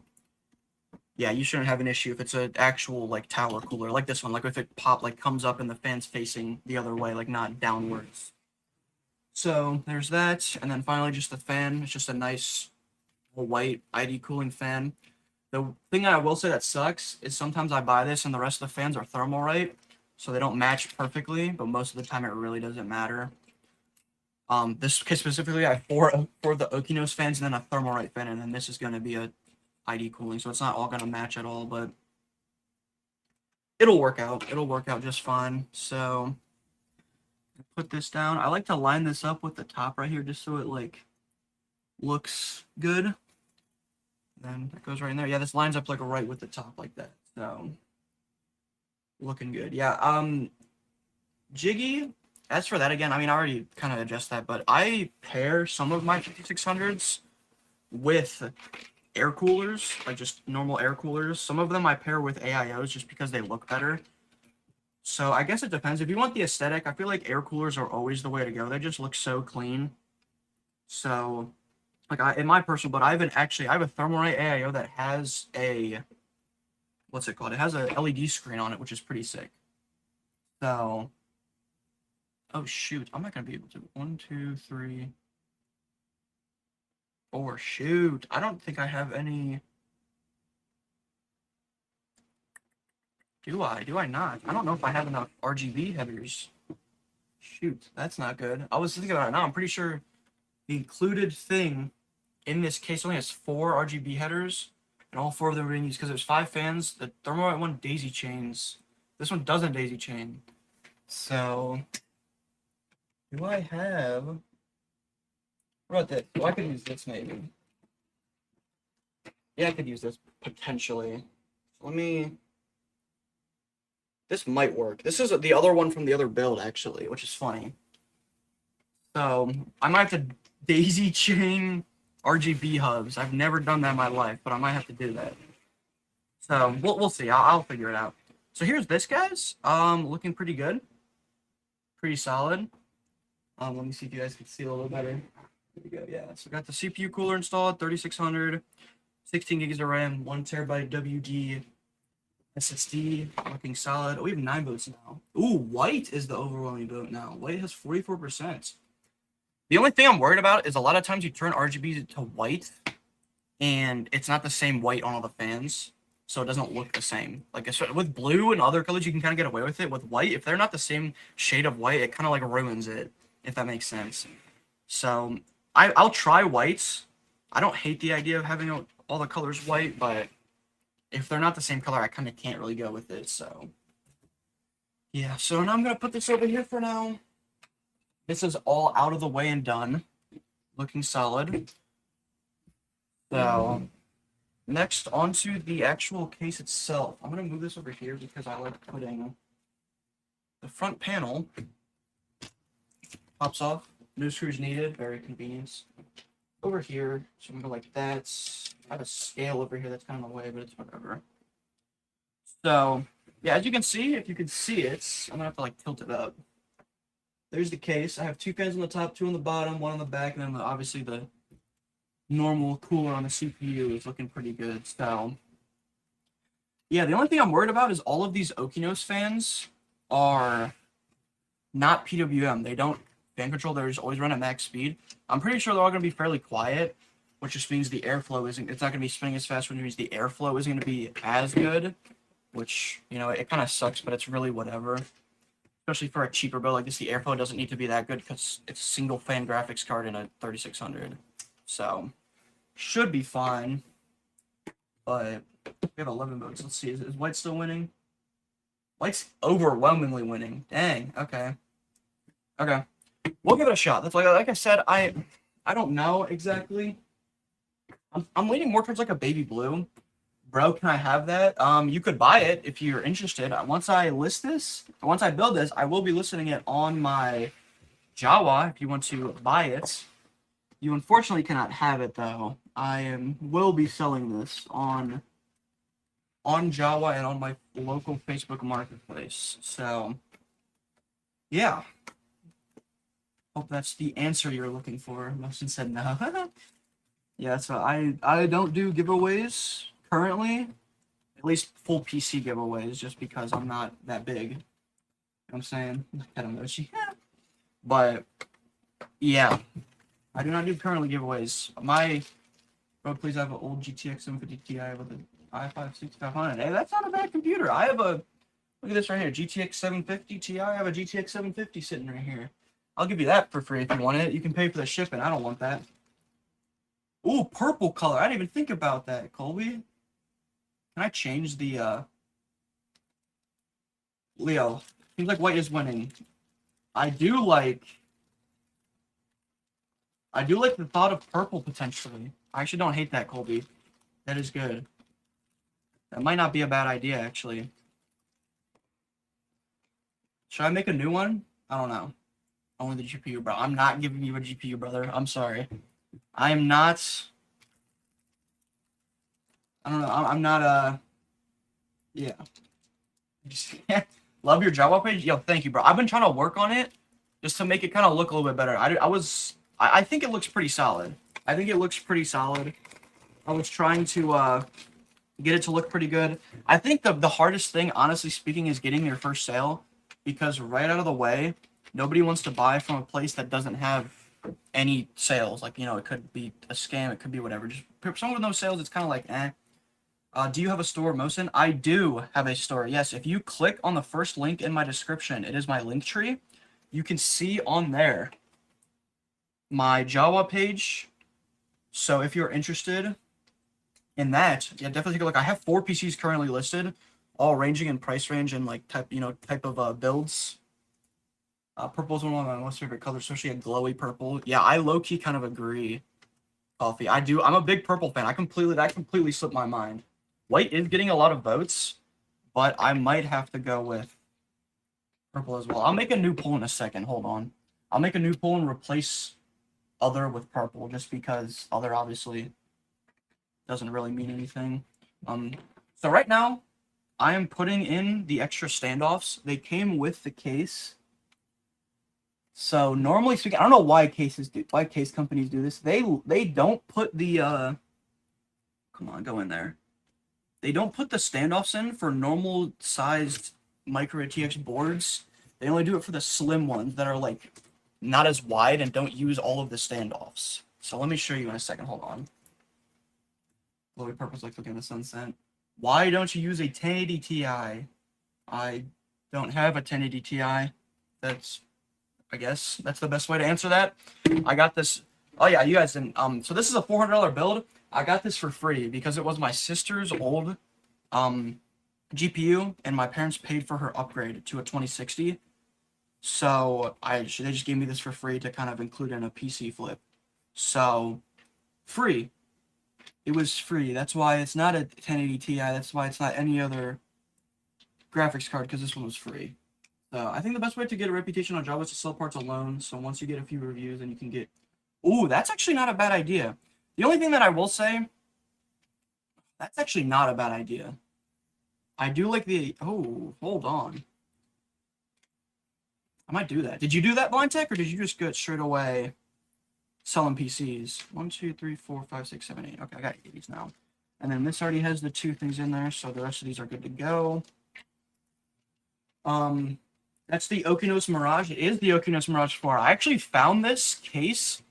yeah, you shouldn't have an issue if it's an actual, like, tower cooler, like this one. Like, if it comes up and the fan's facing the other way, like, not downwards. So, there's that. And then finally, just the fan. It's just a nice white ID cooling fan. The thing I will say that sucks is sometimes I buy this and the rest of the fans are Thermalright, so they don't match perfectly, but most of the time it really doesn't matter. This case specifically, I have four the Okinos fans and then a Thermalright fan, and then this is going to be a ID cooling, so it's not all going to match at all, but it'll work out. It'll work out just fine. So put this down. I like to line this up with the top right here just so it like looks good. Then that goes right in there. Yeah, this lines up like right with the top like that. So looking good. Yeah. Jiggy. As for that again, I mean, I already kind of adjust that, but I pair some of my 5600s with air coolers, like just normal air coolers. Some of them I pair with AIOs just because they look better. So I guess it depends. If you want the aesthetic, I feel like air coolers are always the way to go. They just look so clean. So, like in my personal, but I have a Thermalright AIO that has a, what's it called? It has a LED screen on it, which is pretty sick. So, oh shoot, I'm not gonna be able to. 1, 2, 3, 4. Shoot, I don't think I have any. Do I? Do I not? I don't know if I have enough RGB headers. Shoot, that's not good. I was thinking about it now. I'm pretty sure the included thing in this case only has 4 RGB headers, and all 4 of them are being used because there's 5 fans. The Thermalright one daisy chains. This one doesn't daisy chain. So, do I have? What about this? Well, I could use this maybe. Yeah, I could use this potentially. Let me. This might work. This is the other one from the other build, actually, which is funny. So I might have to daisy chain RGB hubs. I've never done that in my life, but I might have to do that. So we'll see. I'll figure it out. So here's this, guys. Looking pretty good. Pretty solid. Let me see if you guys can see a little better. There we go. Yeah. So got the CPU cooler installed, 3600, 16 gigs of RAM, 1 terabyte WD SSD, looking solid. Oh, we have 9 votes now. Ooh, white is the overwhelming vote now. White has 44%. The only thing I'm worried about is a lot of times you turn RGB to white, and it's not the same white on all the fans, so it doesn't look the same. Like with blue and other colors, you can kind of get away with it. With white, if they're not the same shade of white, it kind of like ruins it, if that makes sense. So I'll try whites. I don't hate the idea of having all the colors white, but if they're not the same color, I kind of can't really go with it. So yeah, so now I'm gonna put this over here for now. This is all out of the way and done, looking solid. So next, onto the actual case itself. I'm gonna move this over here because I like putting the front panel. Pops off. No screws needed. Very convenient. Over here, so I'm gonna go like that. I have a scale over here that's kind of in the way, but it's whatever. So yeah, as you can see, if you can see it, I'm gonna have to like tilt it up. There's the case. I have 2 fans on the top, 2 on the bottom, 1 on the back, and then obviously the normal cooler on the CPU is looking pretty good. So yeah, the only thing I'm worried about is all of these Okinos fans are not PWM. They don't fan control. They're just always run at max speed. I'm pretty sure they're all going to be fairly quiet, which just means the airflow isn't. It's not going to be spinning as fast, which means the airflow isn't going to be as good. Which, you know, it kind of sucks, but it's really whatever. Especially for a cheaper build like this, the airflow doesn't need to be that good because it's a single fan graphics card in a 3600. So should be fine. But we have 11 votes. Let's see. Is White still winning? White's overwhelmingly winning. Dang. Okay. Okay. We'll give it a shot. That's like I said, I don't know exactly. I'm leaning more towards like a baby blue. Bro, can I have that? You could buy it if you're interested. Once I list this, once I build this, I will be listing it on my Jawa if you want to buy it. You unfortunately cannot have it though. Will be selling this on Jawa and on my local Facebook marketplace. So yeah. Hope that's the answer you're looking for. Mustin said no. Yeah, so I don't do giveaways currently, at least full PC giveaways, just because I'm not that big. You know what I'm saying? Kind of emoji. But yeah, I do not do currently giveaways. Bro, please have an old GTX 750 Ti with an i5 6500. Hey, that's not a bad computer. I have a, look at this right here, GTX 750 Ti. I have a GTX 750 sitting right here. I'll give you that for free if you want it. You can pay for the shipping. I don't want that. Ooh, purple color. I didn't even think about that, Colby. Can I change the, Leo, seems like white is winning. I do like the thought of purple, potentially. I actually don't hate that, Colby. That is good. That might not be a bad idea, actually. Should I make a new one? I don't know. Only the GPU, bro. I'm not giving you a GPU, brother. I'm sorry. I am not... I don't know. I'm not, yeah. Love your Java page? Yo, thank you, bro. I've been trying to work on it just to make it kind of look a little bit better. I think it looks pretty solid. I was trying to get it to look pretty good. I think the hardest thing, honestly speaking, is getting your first sale, because right out of the way, nobody wants to buy from a place that doesn't have any sales. Like, you know, it could be a scam, it could be whatever. Just someone with no sales, it's kind of like, eh. Do you have a store, Mosin? I do have a store. Yes, if you click on the first link in my description, it is my link tree. You can see on there my Jawa page. So if you're interested in that, yeah, definitely take a look. I have 4 PCs currently listed, all ranging in price range and like type of builds. Purple is one of my most favorite colors, especially a glowy purple. Yeah, I low-key kind of agree, Coffee. I'm a big purple fan. That completely slipped my mind. White is getting a lot of votes, but I might have to go with purple as well. I'll make a new poll in a second. Hold on. I'll make a new pool and replace other with purple, just because other obviously doesn't really mean anything. So right now, I am putting in the extra standoffs. They came with the case. So normally speaking, I don't know why case companies do this. They don't put the come on, go in there. They don't put the standoffs in for normal sized micro GTX boards. They only do it for the slim ones that are like not as wide and don't use all of the standoffs. So let me show you in a second. Hold on. Glowy purple's like looking at the sunset. Why don't you use a 1080 Ti? I don't have a 1080 Ti. I guess that's the best way to answer that. I got this. Oh yeah, you guys didn't. So this is a $400 build. I got this for free because it was my sister's old GPU, and my parents paid for her upgrade to a 2060. So they just gave me this for free to kind of include in a PC flip. So free. It was free. That's why it's not a 1080 Ti. That's why it's not any other graphics card, because this one was free. So I think the best way to get a reputation on Java is to sell parts alone. So once you get a few reviews, then you can get... Ooh, that's actually not a bad idea. The only thing that I will say, that's actually not a bad idea. I do like the... Oh, hold on. I might do that. Did you do that, Blind Tech, or did you just go straight away selling PCs? 1, 2, 3, 4, 5, 6, 7, 8. Okay, I got 80s now. And then this already has the 2 things in there, so the rest of these are good to go. That's the Okinos Mirage. It is the Okinos Mirage 4. I actually found this case.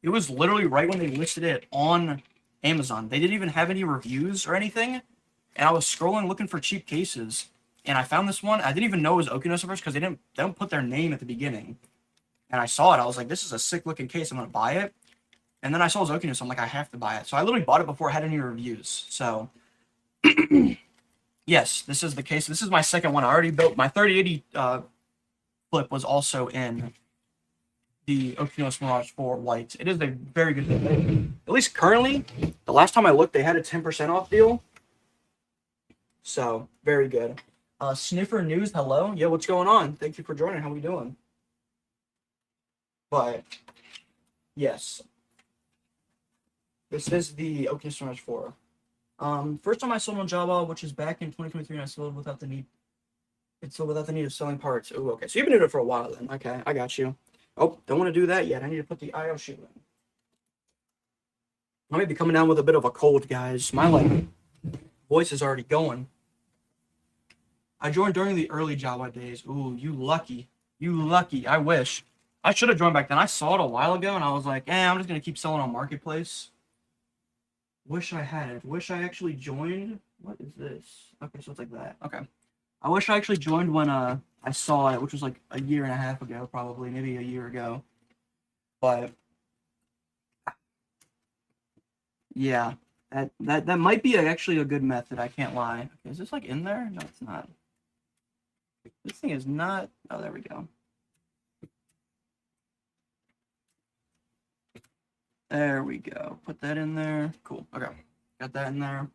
It was literally right when they listed it on Amazon. They didn't even have any reviews or anything. And I was scrolling looking for cheap cases. And I found this one. I didn't even know it was Okinos at first because they don't put their name at the beginning. And I saw it. I was like, this is a sick looking case. I'm going to buy it. And then I saw it was Okinos. So I'm like, I have to buy it. So I literally bought it before it had any reviews. So... Yes, this is the case. This is my second one. I already built my 3080 flip was also in the Okinos Mirage 4 white. It is a very good deal. At least currently, the last time I looked, they had a 10% off deal. So, very good. Sniffer News, hello. Yeah, what's going on? Thank you for joining. How we doing? But, yes. This is the Okinos Mirage 4. First time I sold on Java, which is back in 2023, and I sold without the need. It's sold without the need of selling parts. Oh, okay. So you've been doing it for a while then. Okay, I got you. Oh, don't want to do that yet. I need to put the IO shoe in. I may be coming down with a bit of a cold, guys. My voice is already going. I joined during the early Java days. Ooh, you lucky. You lucky. I wish. I should have joined back then. I saw it a while ago, and I was like, I'm just going to keep selling on Marketplace. Wish I had it. Wish I actually joined. What is this? Okay, so it's like that. Okay. I wish I actually joined when I saw it, which was like a year and a half ago, probably, maybe a year ago. But yeah, that might be actually a good method. I can't lie. Okay, is this like in there? No, it's not. This thing is not. Oh, there we go. There we go. Put that in there. Cool. Okay. Got that in there.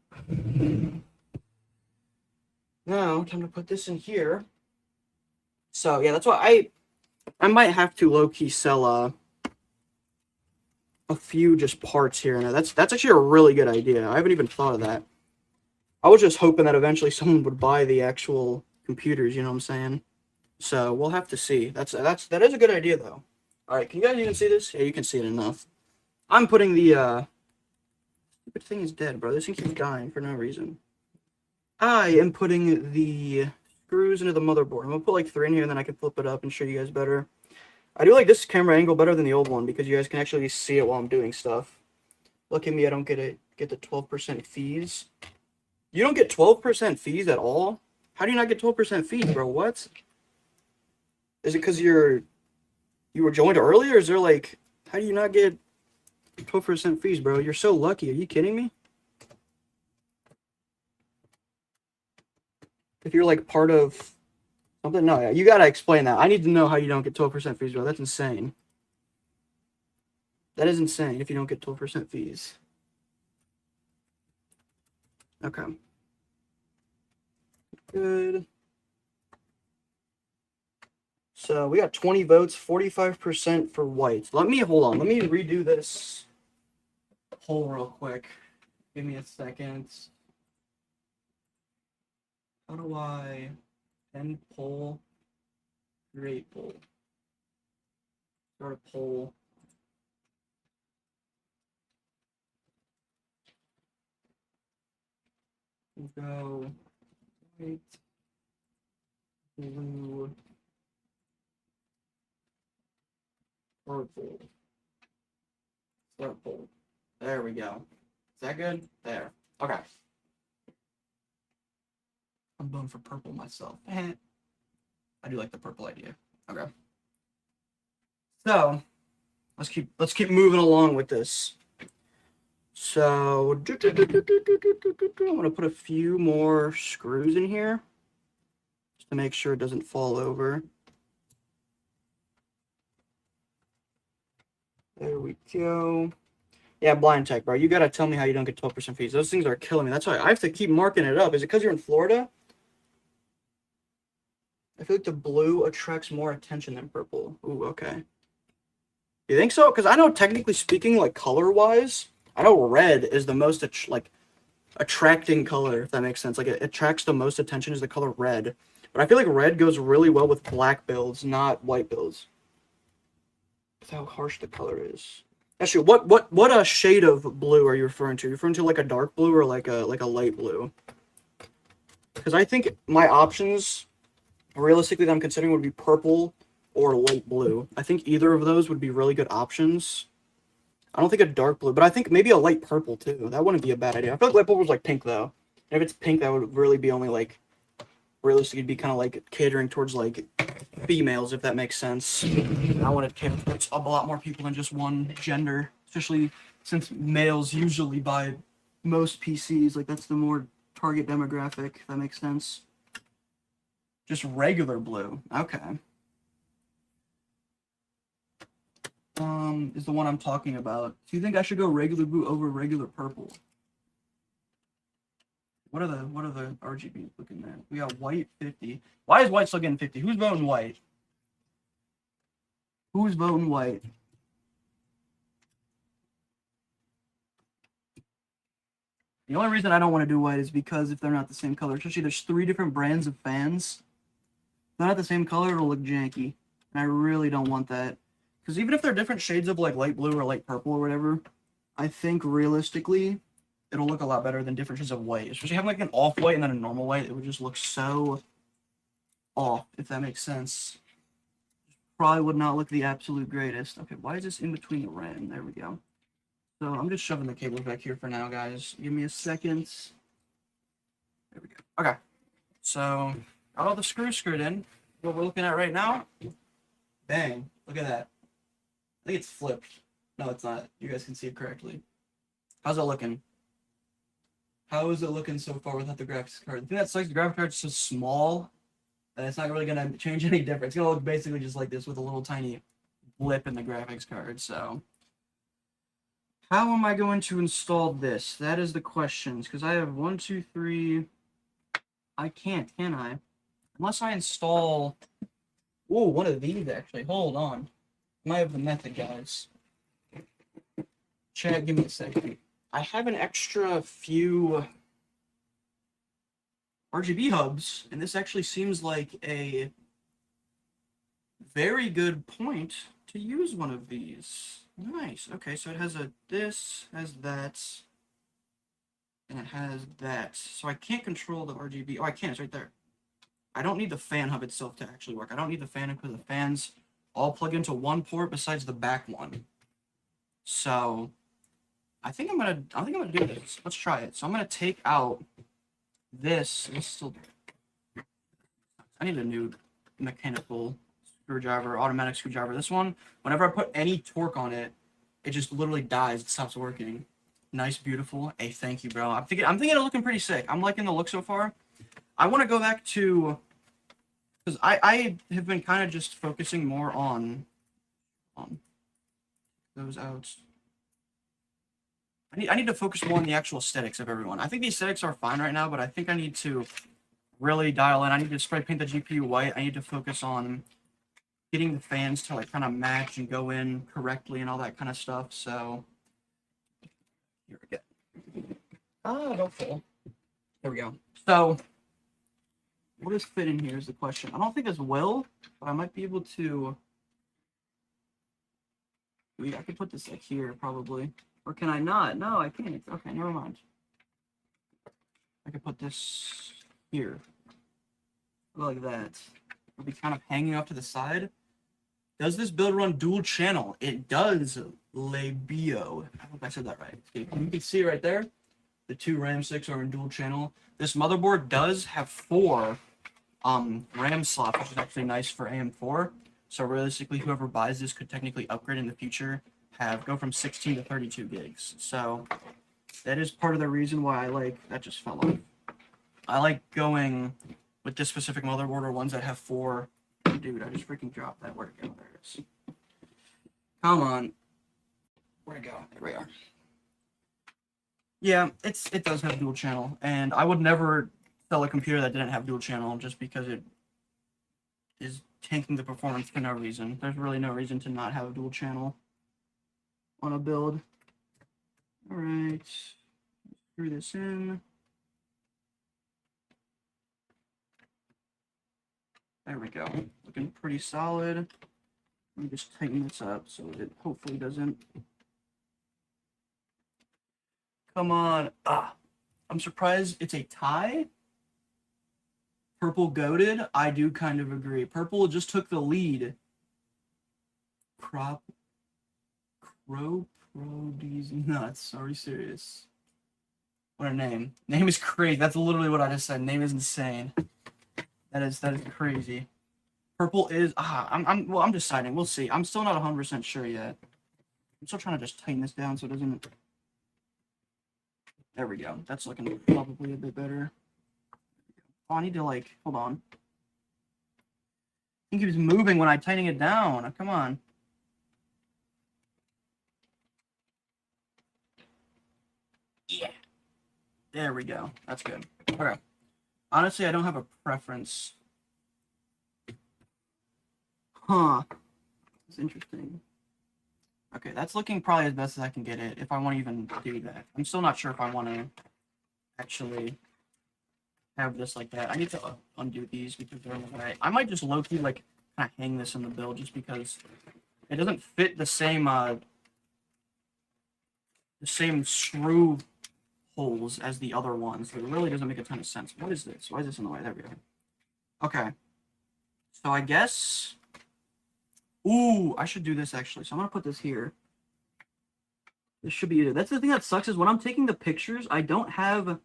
Now, time to put this in here. So, yeah, that's why I might have to low-key sell a few just parts here and there. That's actually a really good idea. I haven't even thought of that. I was just hoping that eventually someone would buy the actual computers, you know what I'm saying? So, we'll have to see. That is a good idea, though. All right, can you guys even see this? Yeah, you can see it enough. I'm putting the, stupid thing is dead, bro. This thing keeps dying for no reason. I am putting the screws into the motherboard. I'm going to put like 3 in here, and then I can flip it up and show you guys better. I do like this camera angle better than the old one, because you guys can actually see it while I'm doing stuff. Look at me, I don't get the 12% fees. You don't get 12% fees at all? How do you not get 12% fees, bro? What? Is it because you were joined early, or is there like, how do you not get 12% fees, bro? You're so lucky. Are you kidding me? If you're like part of something, no, you gotta explain that. I need to know how you don't get 12% fees, bro. That's insane. That is insane if you don't get 12% fees. Okay. Good. So we got 20 votes, 45% for white. Hold on. Let me redo this poll real quick. Give me a second. How do I end poll? Create poll. Start a poll. We'll go white, blue, purple. Start poll. There we go. Is that good? There. Okay. I'm going for purple myself. I do like the purple idea. Okay. So let's keep moving along with this. So I'm gonna put a few more screws in here just to make sure it doesn't fall over. There we go. Yeah, Blind Tech, bro. You gotta tell me how you don't get 12% fees. Those things are killing me. That's why I have to keep marking it up. Is it because you're in Florida? I feel like the blue attracts more attention than purple. Ooh, okay. You think so? Because I know, technically speaking, like color-wise, I know red is the most attracting color, if that makes sense. Like it attracts the most attention is the color red. But I feel like red goes really well with black builds, not white builds. That's how harsh the color is. Actually, what shade of blue are you referring to? Are you referring to like a dark blue or like a light blue? Because I think my options, realistically, that I'm considering would be purple or light blue. I think either of those would be really good options. I don't think a dark blue, but I think maybe a light purple too. That wouldn't be a bad idea. I feel like light purple is like pink though. And if it's pink, that would really be only like, realistically, it'd be kind of like catering towards like females, if that makes sense. I want to cater towards a lot more people than just one gender, especially since males usually buy most PCs. Like that's the more target demographic, if that makes sense. Just regular blue. Okay. Is the one I'm talking about. Do you think I should go regular blue over regular purple? What are the RGB looking at? We got white 50. Why is white still getting 50? Who's voting white? Who's voting white? The only reason I don't want to do white is because if they're not the same color, especially there's 3 different brands of fans. If they're not the same color, it'll look janky. And I really don't want that. Because even if they're different shades of like light blue or light purple or whatever, I think realistically, it'll look a lot better than different shades of white. Especially having like an off-white and then a normal white, it would just look so off, if that makes sense. Probably would not look the absolute greatest. Okay, why is this in between the RAM? There we go. So I'm just shoving the cables back here for now, guys. Give me a second. There we go. Okay. So got all the screws screwed in. What we're looking at right now. Bang. Look at that. I think it's flipped. No, it's not. You guys can see it correctly. How's it looking? How is it looking so far without the graphics card? The thing that sucks, the graphics card is so small that it's not really going to change any difference. It's going to look basically just like this with a little tiny blip in the graphics card. So how am I going to install this? That is the question. Because I have 1, 2, 3. I can't, can I? Unless I install... Ooh, one of these, actually. Hold on. I might have the method, guys. Chat, give me a second. I have an extra few RGB hubs, and this actually seems like a very good point to use one of these. Nice. Okay, so it has this, has that, and it has that. So I can't control the RGB. Oh, I can. It's right there. I don't need the fan hub itself to actually work. I don't need the fan because the fans all plug into one port besides the back one. So I think I'm gonna do this. Let's try it. So I'm gonna take out this. I need a new mechanical screwdriver, automatic screwdriver. This one, whenever I put any torque on it, it just literally dies. It stops working. Nice, beautiful. Hey, thank you, bro. I'm thinking it looking pretty sick. I'm liking the look so far. I want to go back to, because I have been kind of just focusing more on those out. I need to focus more on the actual aesthetics of everyone. I think the aesthetics are fine right now, but I think I need to really dial in. I need to spray paint the GPU white. I need to focus on getting the fans to like kind of match and go in correctly and all that kind of stuff. So here we go. Oh, don't fall. There we go. So will this fit in here is the question. I don't think this will, but I might be able to. I could put this like here probably. Or can I not? No, I can't. Okay, never mind. I could put this here. Like that. It'll be kind of hanging off to the side. Does this build run dual channel? It does, Labio. I hope I said that right. You can see it right there. The two RAM 6 are in dual channel. This motherboard does have 4 RAM slots, which is actually nice for AM4. So realistically, whoever buys this could technically upgrade in the future, go from 16 to 32 gigs. So that is part of the reason why I like, that just fell off. I like going with this specific motherboard or ones that have 4. Dude, I just freaking dropped that. Where'd it go? There it is. Come on. Where'd it go? There we are. Yeah, it does have dual channel, and I would never sell a computer that didn't have dual channel just because it is tanking the performance for no reason. There's really no reason to not have a dual channel on a build. All right, screw this in. There we go. Looking pretty solid. Let me just tighten this up so it hopefully doesn't. Come on. I'm surprised it's a tie. Purple goated. I do kind of agree. Purple just took the lead. Pro these nuts. Are we serious? What a name. Name is crazy. That's literally what I just said. Name is insane. That is crazy. Purple is I'm deciding. We'll see. I'm still not 100% sure yet. I'm still trying to just tighten this down so it doesn't. There we go. That's looking probably a bit better. Oh, I need to like hold on. I think he was moving when I tightening it down. Come on. Yeah. There we go. That's good. Okay. Honestly, I don't have a preference. Huh. That's interesting. Okay, that's looking probably as best as I can get it, if I want to even do that. I'm still not sure if I want to actually have this like that. I need to undo these because they're in the way. I might just low-key, like, kind of hang this in the build just because it doesn't fit the same screw holes as the other ones. So it really doesn't make a ton of sense. What is this? Why is this in the way? There we go. Okay. So I guess... Ooh, I should do this actually. So I'm going to put this here. This should be it. That's the thing that sucks is when I'm taking the pictures, I don't have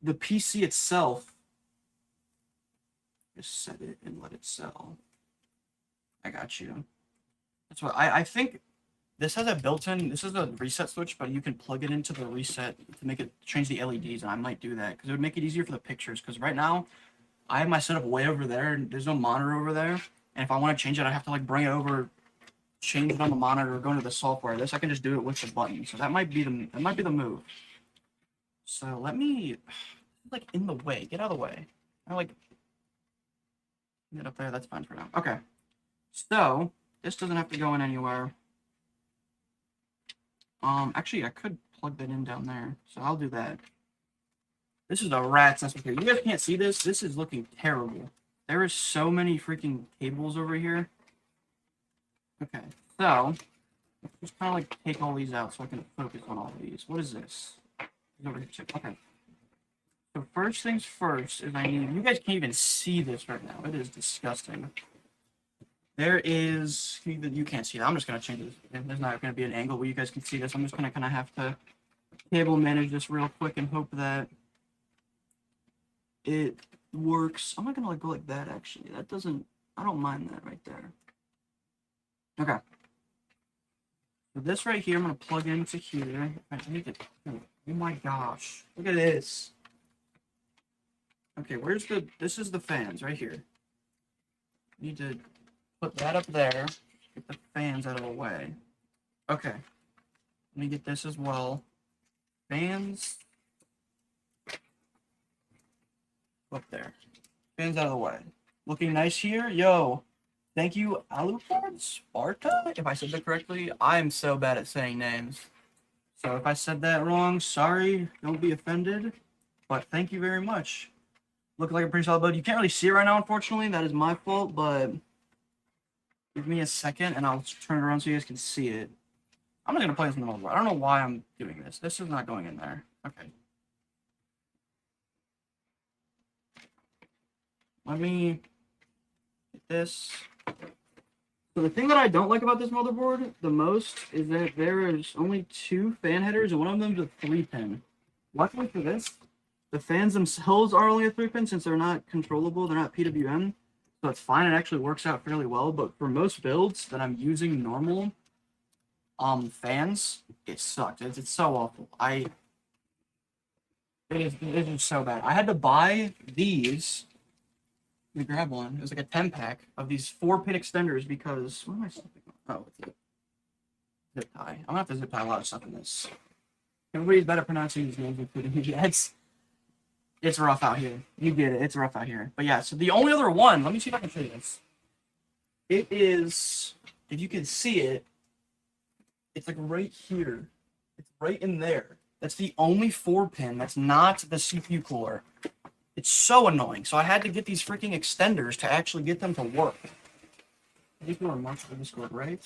the PC itself. Just set it and let it sell. I got you. That's what I think this has a built-in, this is a reset switch, but you can plug it into the reset to make it change the LEDs, and I might do that because it would make it easier for the pictures. Because right now, I have my setup way over there, and there's no monitor over there. And if I want to change it, I have to like bring it over, change it on the monitor, or go into the software. This I can just do it with the button. So that might be the move. So let me like in the way. Get out of the way. I like get up there. That's fine for now. Okay. So this doesn't have to go in anywhere. Actually, I could plug that in down there. So I'll do that. This is a rat's nest here. You guys can't see this. This is looking terrible. There is so many freaking cables over here. Okay, so let's just kind of like take all these out so I can focus on all of these. What is this? It's over here too. Okay. So first things first is I need. You guys can't even see this right now. It is disgusting. There is. You can't see that. I'm just gonna change this. There's not gonna be an angle where you guys can see this. I'm just gonna kind of have to cable manage this real quick and hope that it works. I'm not gonna like go like that actually. That doesn't. I don't mind that right there. Okay. So this right here, I'm gonna plug into here. I need to. Oh my gosh! Look at this. Okay, where's the? This is the fans right here. Need to put that up there. Get the fans out of the way. Okay. Let me get this as well. Fans. Up there. Fans out of the way. Looking nice here? Yo. Thank you, Alucard Sparta, if I said that correctly. I am so bad at saying names. So if I said that wrong, sorry, don't be offended. But thank you very much. Look like a pretty solid build. You can't really see it right now, unfortunately. That is my fault, but give me a second and I'll turn it around so you guys can see it. I'm just going to play this in the motherboard. I don't know why I'm doing this. This is not going in there. Okay. Let me get this. So the thing that I don't like about this motherboard the most is that there is only 2 fan headers, and one of them is a 3-pin. Luckily for this, the fans themselves are only a 3-pin since they're not controllable. They're not PWM, so it's fine. It actually works out fairly well. But for most builds that I'm using normal fans, it sucked. It's so awful. It is so bad. I had to buy these. Let me grab one. It was like a 10-pack of these 4-pin extenders because what am I slipping on? Oh, it's a zip tie. I'm gonna have to zip tie a lot of stuff in this. Everybody's better pronouncing these names, including me. It's rough out here. You get it. It's rough out here. But yeah, so the only other one, let me see if I can show you this. It is, if you can see it, it's like right here. It's right in there. That's the only 4-pin that's not the CPU cooler. It's so annoying. So I had to get these freaking extenders to actually get them to work. I think we're on March for Discord, right?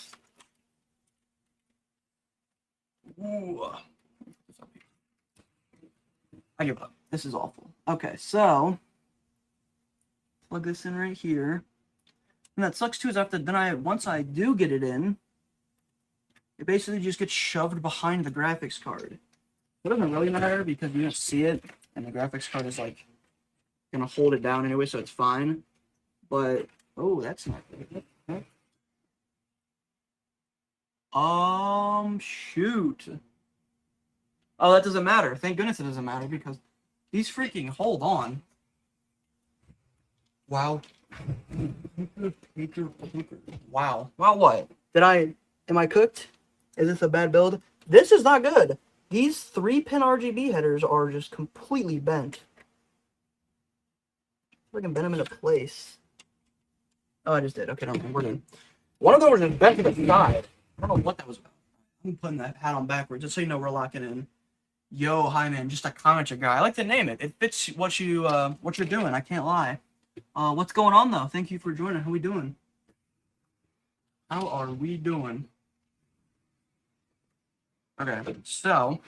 Ooh. I give up. This is awful. Okay, so plug this in right here. And that sucks too is after once I do get it in, it basically just gets shoved behind the graphics card. It doesn't really matter because you don't see it, and the graphics card is like gonna hold it down anyway, so it's fine. But oh, that's not good. Shoot. Oh, that doesn't matter. Thank goodness it doesn't matter because these freaking hold on. Wow. Wow. Wow, what? Am I cooked? Is this a bad build? This is not good. These 3-pin RGB headers are just completely bent. I can bend them into place. Oh, I just did. Okay, no, we're good. One of them was just bent to the side. I don't know what that was about. I'm putting that hat on backwards just so you know we're locking in. Yo, hi man, just a commenter guy. I like to name it. It fits what you're doing. I can't lie. What's going on though? Thank you for joining. How we doing? How are we doing? Okay, so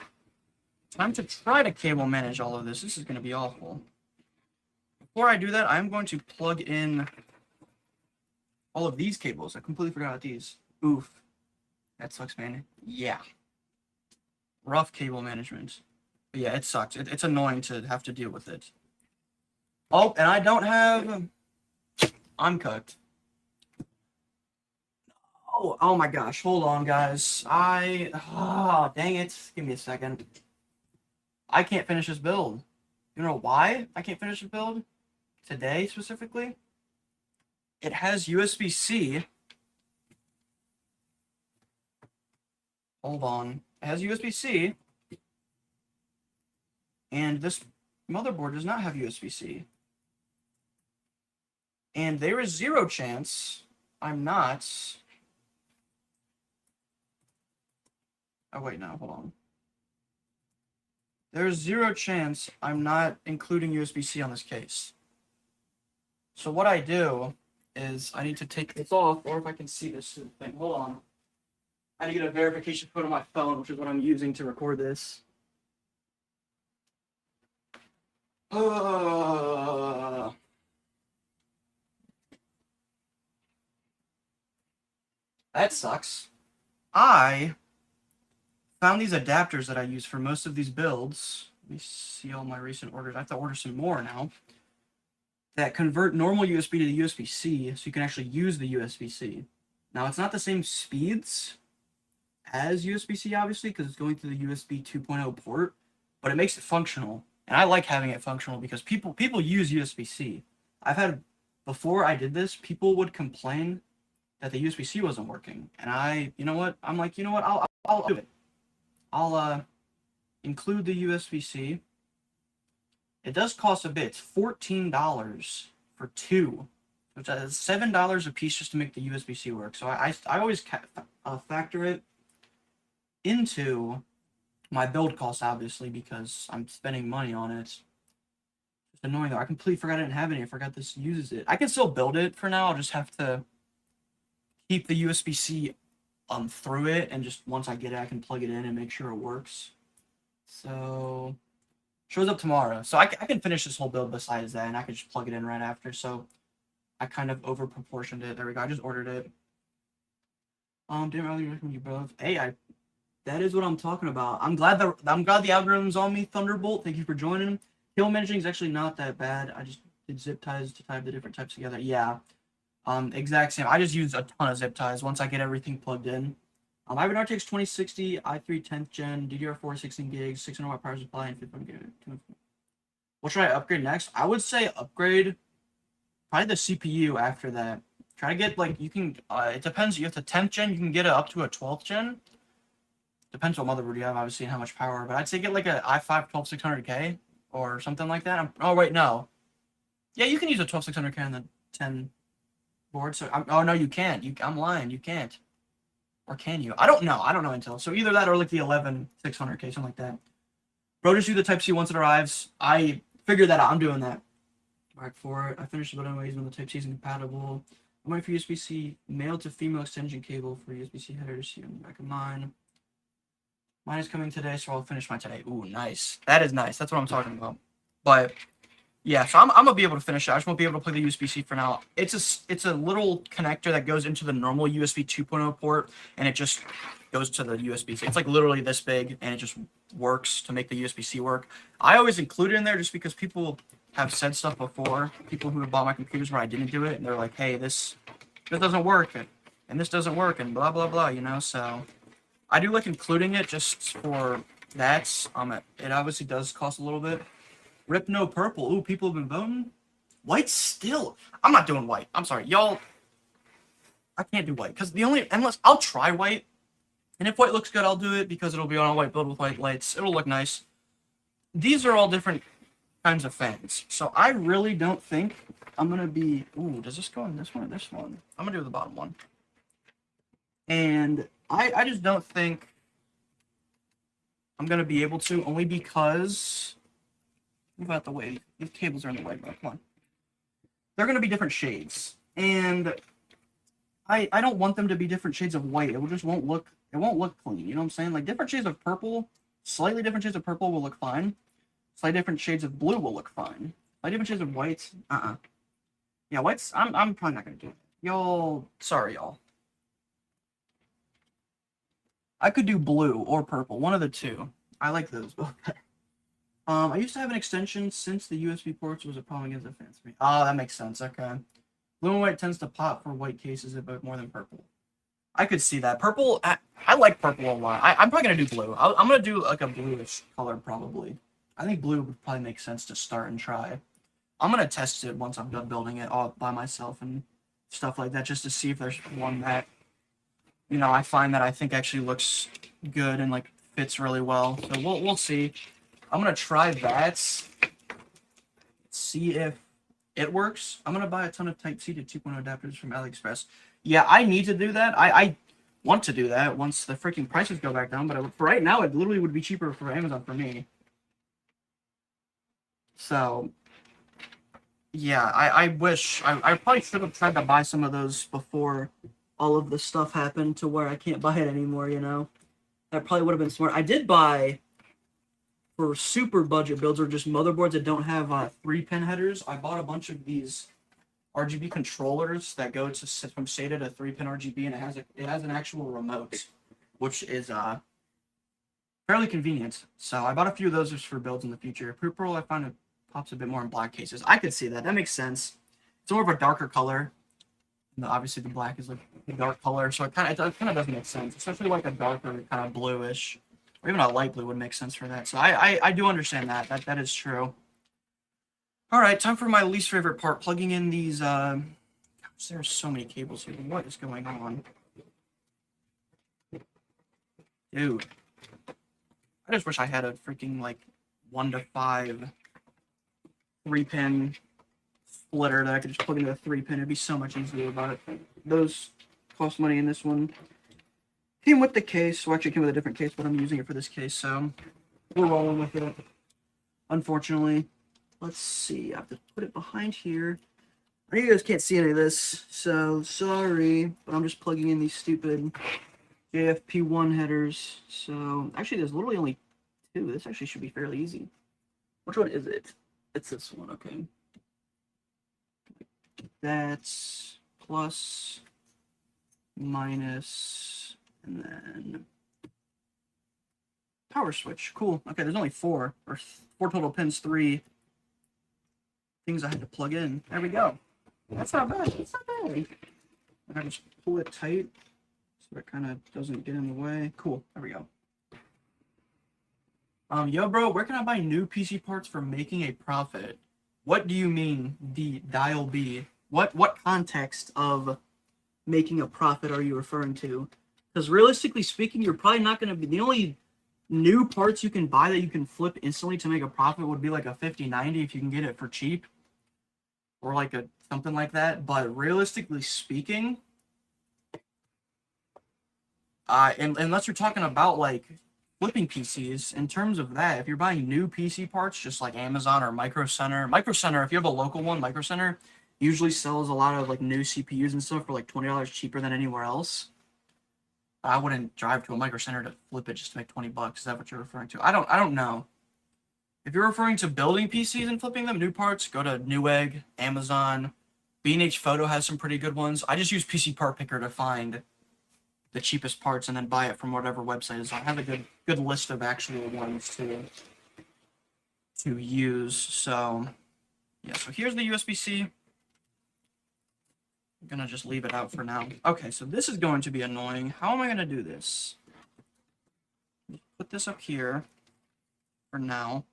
time to try to cable manage all of this. This is going to be awful. Before I do that, I'm going to plug in all of these cables. I completely forgot about these. Oof. That sucks, man. Yeah. Rough cable management. But yeah, it sucks. It's annoying to have to deal with it. Oh, and I don't have... I'm cooked. Oh my gosh. Hold on, guys. Oh, dang it. Give me a second. I can't finish this build. You know why I can't finish this build? Today, specifically? It has USB-C. Hold on. It has USB-C. And this motherboard does not have USB-C. And there is 0 chance I'm not... Oh, wait, no, hold on. There's 0 chance I'm not including USB-C on this case. So what I do is I need to take this off, or if I can see this thing, hold on. I need to get a verification code on my phone, which is what I'm using to record this. That sucks. I found these adapters that I use for most of these builds. Let me see all my recent orders. I have to order some more now. That convert normal USB to the USB-C so you can actually use the USB-C. Now, it's not the same speeds as USB-C, obviously, because it's going through the USB 2.0 port, but it makes it functional. And I like having it functional because people use USB-C. I've had, before I did this, people would complain that the USB-C wasn't working. And you know what? I'm like, you know what? I'll do it. I'll include the USB-C. It does cost a bit. It's $14 for 2 Which is $7 a piece just to make the USB-C work. So I always factor it into my build costs, obviously, because I'm spending money on it. It's annoying though. I completely forgot I didn't have any. I forgot this uses it. I can still build it for now. I'll just have to keep the USB-C through it, and just once I get it, I can plug it in and make sure it works. So shows up tomorrow. So I can finish this whole build besides that, and I can just plug it in right after. So I kind of over proportioned it. There we go. I just ordered it. Didn't really recommend you both. Hey, that is what I'm talking about. I'm glad the algorithm's on me, Thunderbolt. Thank you for joining. Hill managing is actually not that bad. I just did zip ties to tie the different types together. Yeah. Exact same. I just use a ton of zip ties once I get everything plugged in. I have an RTX 2060, i3 10th gen, DDR4 16 gigs, 600 watt power supply, and 50 gig. What should I upgrade next? I would say upgrade probably the CPU after that. Try to get, like, you can, it depends. You have the 10th gen, you can get it up to a 12th gen. Depends what motherboard you have, obviously, and how much power. But I'd say get, like, a i5 12600K or something like that. Oh, wait, no. Yeah, you can use a 12600K on the 10 board. So, oh, no, you can't. I'm lying. You can't. Or can you? I don't know. I don't know Intel. So either that or, like, the 11600K, something like that. Bro, just do the Type-C once it arrives. I figured that out. I'm doing that. Mark for it. I finished the build anyways when the Type-C is incompatible. I'm waiting for USB-C male to female extension cable for USB-C header to see on the back of mine. Mine is coming today, so I'll finish mine today. Ooh, nice. That is nice. That's what I'm talking about. But yeah, so I'm gonna be able to finish it. I just won't be able to plug the USB-C for now. It's a little connector that goes into the normal USB 2.0 port, and it just goes to the USB-C. It's like literally this big, and it just works to make the USB-C work. I always include it in there just because people have said stuff before. People who have bought my computers where I didn't do it, and they're like, "Hey, this doesn't work, and this doesn't work, and blah blah blah," you know. So I do like including it just for that. It obviously does cost a little bit. Rip no purple. Ooh, people have been voting. White still. I'm not doing white. I'm sorry, y'all. I can't do white because unless I'll try white, and if white looks good, I'll do it because it'll be on a white build with white lights. It'll look nice. These are all different kinds of fans, so I really don't think I'm gonna be. Ooh, does this go in this one or this one? I'm gonna do the bottom one. And I just don't think I'm gonna be able to, only because. Move out the way. These cables are in the way, bro. Come on. They're going to be different shades. And I don't want them to be different shades of white. It just won't look clean. You know what I'm saying? Like, different shades of purple, slightly different shades of purple will look fine. Slightly different shades of blue will look fine. Slightly different shades of white, Yeah, whites, I'm probably not going to do it. Y'all, sorry, y'all. I could do blue or purple, one of the two. I like those both. I used to have an extension since the USB ports was a problem against the fans for me. Oh, that makes sense. Okay. Blue and white tends to pop for white cases, but more than purple. I could see that. Purple, I like purple a lot. I'm probably going to do blue. I'm going to do like a bluish color probably. I think blue would probably make sense to start and try. I'm going to test it once I'm done building it all by myself and stuff like that, just to see if there's one that, you know, I find that I think actually looks good and like fits really well. So we'll see. I'm going to try that, see if it works. I'm going to buy a ton of Type-C to 2.0 adapters from AliExpress. Yeah, I need to do that. I want to do that once the freaking prices go back down, but for right now, it literally would be cheaper for Amazon for me. So, yeah, I wish. I probably should have tried to buy some of those before all of the stuff happened to where I can't buy it anymore, you know? That probably would have been smart. I did buy... For super budget builds or just motherboards that don't have 3-pin headers, I bought a bunch of these RGB controllers that go to from SATA to 3-pin RGB, and it has an actual remote, which is fairly convenient. So I bought a few of those just for builds in the future. Purple, I find it pops a bit more in black cases. I could see that. That makes sense. It's more of a darker color. And obviously, the black is like a dark color, so it kind of does make sense, especially like a darker kind of bluish. Or even a light blue would make sense for that. So I do understand that. That is true. All right, time for my least favorite part, plugging in these... Gosh, there's so many cables here. What is going on? Dude. I just wish I had a freaking, like, 1 to 5 3-pin splitter that I could just plug into a 3-pin. It'd be so much easier about it. Those cost money in this one. Came with the case. Well, actually came with a different case, but I'm using it for this case, so we're rolling with it. Unfortunately. Let's see. I have to put it behind here. I know you guys can't see any of this, so sorry, but I'm just plugging in these stupid JFP1 headers. So, actually, there's literally only 2. This actually should be fairly easy. Which one is it? It's this one, okay. That's plus, minus, and then power switch. Cool. Okay, there's only 4, or 4 total pins, 3 things I had to plug in. There we go. That's not bad. That's not bad. And I just pull it tight so it kind of doesn't get in the way. Cool. There we go. Yo, bro, where can I buy new PC parts for making a profit? What do you mean, dial B? What context of making a profit are you referring to? Because realistically speaking, you're probably not going to be... The only new parts you can buy that you can flip instantly to make a profit would be like a 5090 if you can get it for cheap. Or like something like that. But realistically speaking... unless you're talking about like... flipping PCs, in terms of that, if you're buying new PC parts, just like Amazon or Micro Center, if you have a local one, Micro Center usually sells a lot of like new CPUs and stuff for like $20 cheaper than anywhere else. I wouldn't drive to a Micro Center to flip it just to make $20. Is that what you're referring to? I don't know. If you're referring to building PCs and flipping them, new parts, go to Newegg, Amazon. B&H Photo has some pretty good ones. I just use PC Part Picker to find the cheapest parts and then buy it from whatever website is on. I have a good list of actual ones to use. So yeah, so here's the USB-C. I'm gonna just leave it out for now. Okay, so this is going to be annoying. How am I gonna do this? Put this up here for now.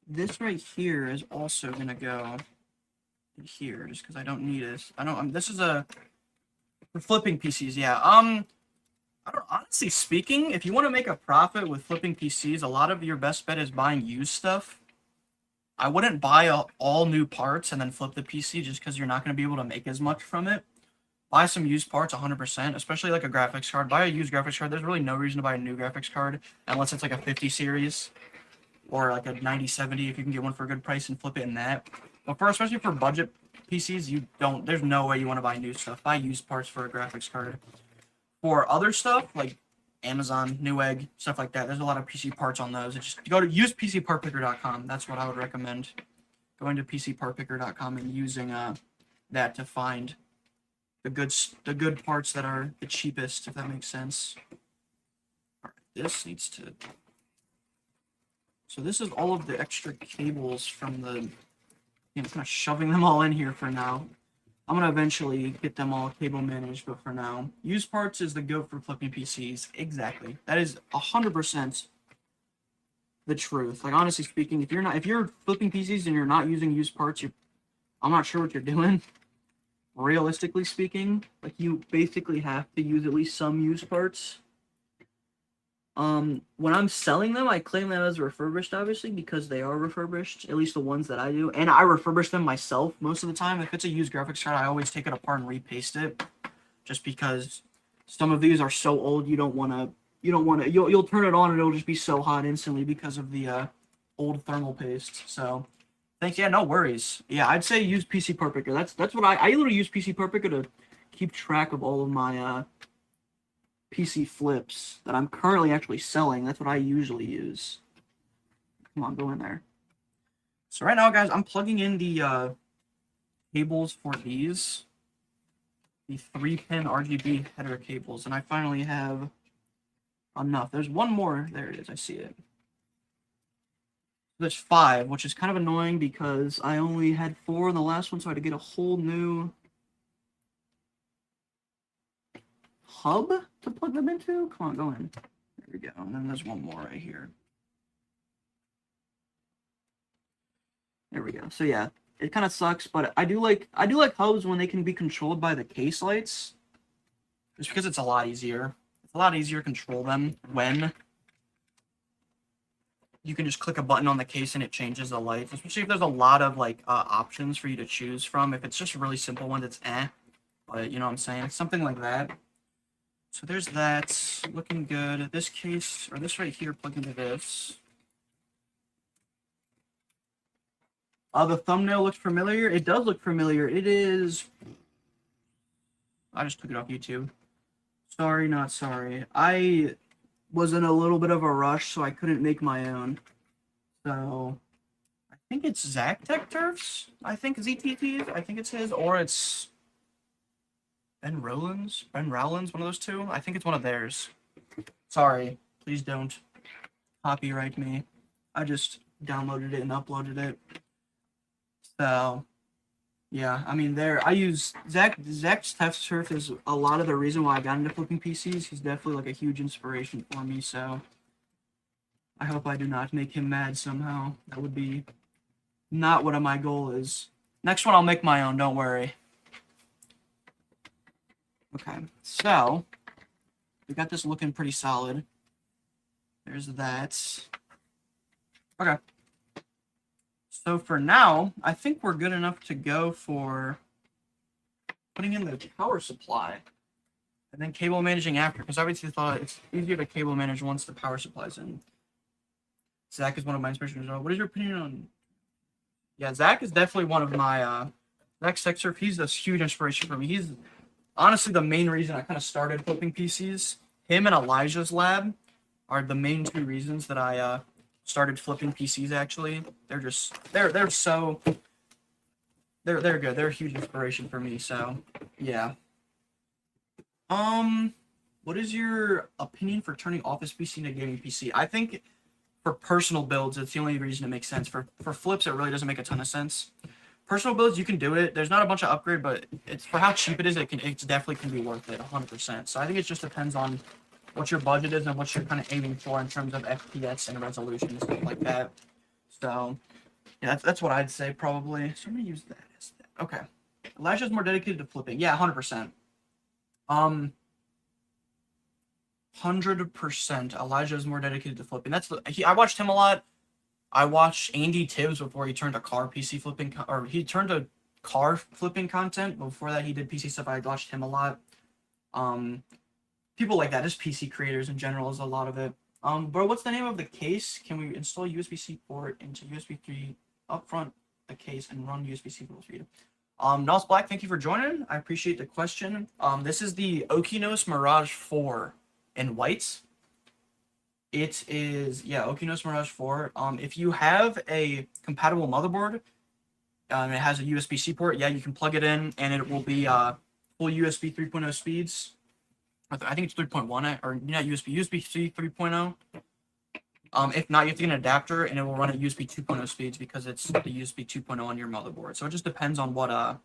This right here is also gonna go here just because I don't need this. This is a for flipping PCs, yeah. Honestly speaking, if you want to make a profit with flipping PCs, a lot of your best bet is buying used stuff. I wouldn't buy all new parts and then flip the PC just because you're not going to be able to make as much from it. Buy some used parts 100%, especially like a graphics card. Buy a used graphics card. There's really no reason to buy a new graphics card unless it's like a 50 series or like a 9070 if you can get one for a good price and flip it in that. But especially for budget PCs, there's no way you want to buy new stuff. Buy used parts for a graphics card. For other stuff, like Amazon, Newegg, stuff like that, there's a lot of PC parts on those. Just go to use PCPartPicker.com. That's what I would recommend. Going to PCPartPicker.com and using that to find the good parts that are the cheapest, if that makes sense. All right, this needs to... So this is all of the extra cables from the... I'm kind of shoving them all in here for now. I'm going to eventually get them all cable managed, but for now, used parts is the goat for flipping PCs. Exactly. That is 100% the truth. Like, honestly speaking, if you're flipping PCs and you're not using used parts, I'm not sure what you're doing. Realistically speaking, like, you basically have to use at least some used parts. When I'm selling them, I claim them as refurbished, obviously, because they are refurbished, at least the ones that I do, and I refurbish them myself most of the time. If it's a used graphics card, I always take it apart and repaste it, just because some of these are so old, you'll turn it on and it'll just be so hot instantly because of the old thermal paste. So thanks. Yeah, no worries. Yeah, I'd say use PC Part Picker. That's what I literally use PC Part Picker to keep track of all of my PC flips that I'm currently actually selling. That's what I usually use. Come on, go in there. So right now, guys, I'm plugging in the cables for the 3-pin RGB header cables, and I finally have enough. There's one more. There it is. I see it. There's 5, which is kind of annoying because I only had 4 in the last one, so I had to get a whole new hub to plug them into. Come on, go in. There we go. And then there's one more right here. There we go. So yeah, it kind of sucks, but I do like hubs when they can be controlled by the case lights, just because it's a lot easier. It's a lot easier to control them when you can just click a button on the case and it changes the lights, especially if there's a lot of like options for you to choose from. If it's just a really simple one, it's but you know what I'm saying? It's something like that. So there's that, looking good. This case, or this right here, plug into this. The thumbnail looks familiar. It does look familiar. It is... I just took it off YouTube. Sorry, not sorry. I was in a little bit of a rush, so I couldn't make my own. So, I think it's Zach Tech Turfs. I think ZTT. I think it's his, or it's Ben Rowlands, one of those two. I think it's one of theirs. Sorry, please don't copyright me. I just downloaded it and uploaded it. So, yeah, I mean, I use Zach's Tech Turf is a lot of the reason why I got into flipping PCs. He's definitely like a huge inspiration for me. So, I hope I do not make him mad somehow. That would be not what my goal is. Next one, I'll make my own. Don't worry. Okay, so we got this looking pretty solid. There's that. Okay. So for now, I think we're good enough to go for putting in the power supply and then cable managing after, because I obviously thought it's easier to cable manage once the power supply's in. Zach is one of my inspirations as well. What is your opinion on... Yeah, Zach is definitely one of my... Zach Sexurf, he's a huge inspiration for me. He's honestly the main reason I kind of started flipping PCs. Him and Elijah's lab are the main two reasons that I started flipping PCs. Actually, they're just they're good. They're a huge inspiration for me. So yeah. What is your opinion for turning office PC into gaming PC? I think for personal builds, it's the only reason it makes sense. For flips, it really doesn't make a ton of sense. Personal builds, you can do it. There's not a bunch of upgrade, but it's for how cheap it is. It definitely can be worth it, 100%. So I think it just depends on what your budget is and what you're kind of aiming for in terms of FPS and resolution and stuff like that. So yeah, that's what I'd say probably. So I'm gonna use that as that. Okay, Elijah's more dedicated to flipping. Yeah, 100%. 100%. Elijah is more dedicated to flipping. I watched him a lot. I watched Andy Tibbs before he turned to car PC flipping, or he turned to car flipping content. Before that, he did PC stuff. I watched him a lot. People like that, just PC creators in general, is a lot of it. Bro, what's the name of the case? Can we install USB-C port into USB 3 up front the case and run USB-C full speed? Nos Black, thank you for joining. I appreciate the question. This is the Okinos Mirage 4 in white. It is, yeah, Okinos Mirage 4. If you have a compatible motherboard, it has a USB-C port, yeah, you can plug it in, and it will be full USB 3.0 speeds. I think it's 3.1, or not USB-C 3.0. If not, you have to get an adapter, and it will run at USB 2.0 speeds because it's the USB 2.0 on your motherboard. So it just depends on what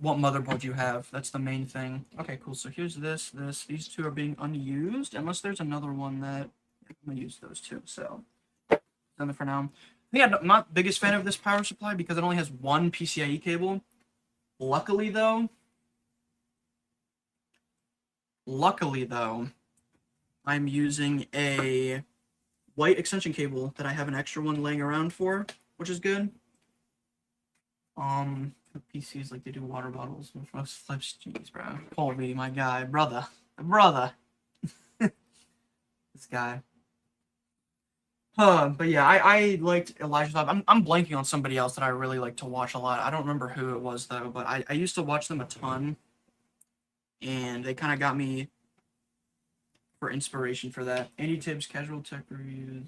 motherboard you have. That's the main thing. Okay, cool. So here's this. These two are being unused, unless there's another one that I'm gonna use those two. So done it for now. I think I'm not the biggest fan of this power supply because it only has one PCIe cable. Luckily though, I'm using a white extension cable that I have an extra one laying around for, which is good. PCs like they do water bottles with most flips. Jeez, bro. Colby, my guy, brother. This guy. But yeah, I liked Elijah's Lab. I'm blanking on somebody else that I really like to watch a lot. I don't remember who it was though, but I used to watch them a ton, and they kind of got me for inspiration for that. Andy Tibbs, Casual Tech Reviews,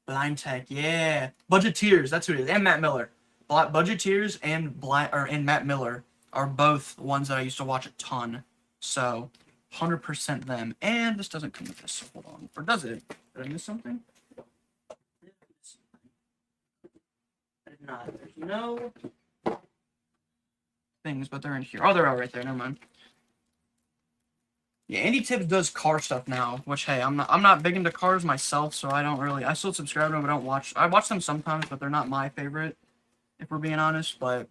Blind Tech, yeah, Budgeteers. That's who it is, and Matt Miller. Budgeteers and Matt Miller are both ones that I used to watch a ton. So 100% them. And this doesn't come with this. Hold on. Or does it? Did I miss something? I did not. There's no things, but they're in here. Oh, they're all right there. Never mind. Yeah, Andy Tibbs does car stuff now, which hey, I'm not big into cars myself, so I still subscribe to them, but I don't watch. I watch them sometimes, but they're not my favorite, if we're being honest. But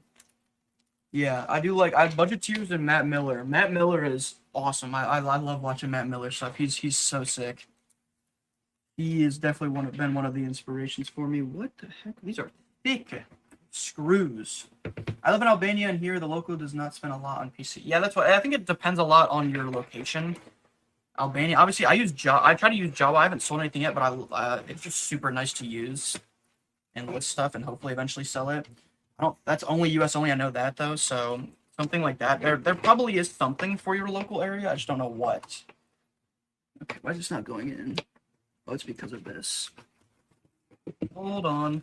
yeah, I Budgeteers and Matt Miller. Matt Miller is awesome. I love watching Matt Miller stuff. He's so sick. He is definitely been one of the inspirations for me. What the heck? These are thick screws. I live in Albania, and here the local does not spend a lot on PC. Yeah, that's why I think it depends a lot on your location. Albania, obviously, I use Java. I try to use Java. I haven't sold anything yet, but it's just super nice to use and list stuff, and hopefully eventually sell it. I don't. That's only US only. I know that though. So something like that. There probably is something for your local area. I just don't know what. Okay, why is this not going in? Oh, it's because of this. Hold on.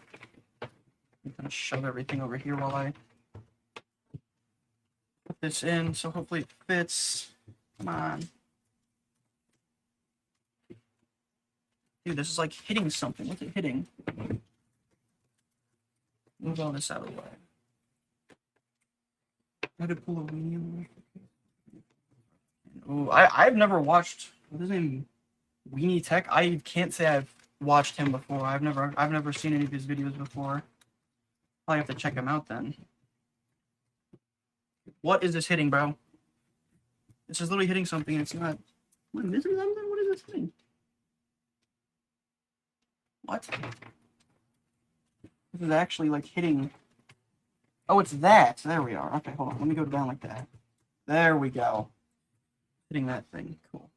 I'm gonna shove everything over here while I put this in, so hopefully it fits. Come on. Dude, this is like hitting something. What's it hitting? Move all this out of the way. I had to pull a weenie. Oh, I've never watched, what is his name? Weenie Tech. I can't say I've watched him before. I've never seen any of his videos before. Probably have to check him out then. What is this hitting, bro? This is literally hitting something. It's not. Am I missing something? What is this thing? What? This is actually like hitting. Oh, it's that. There we are. Okay, hold on. Let me go down like that. There we go. Hitting that thing. Cool.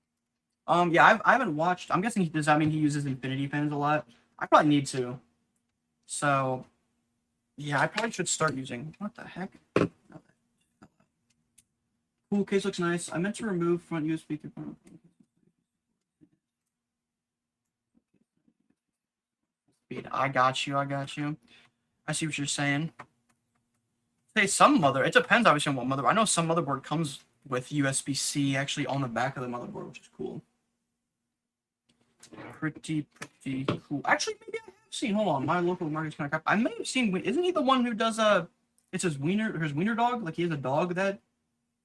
Yeah, I haven't watched. I'm guessing does that mean he uses Infinity fans a lot? I probably need to. So, yeah, I probably should start using. What the heck? Cool, case looks nice. I meant to remove front USB. Speed. I got you. I see what you're saying. Say some it depends obviously on what motherboard. I know some motherboard comes with USB-C actually on the back of the motherboard, which is cool. Pretty cool. Actually, maybe I have seen. Hold on, my local market's kind of crap. I may have seen. Isn't he the one who does it's his wiener dog? Like he has a dog that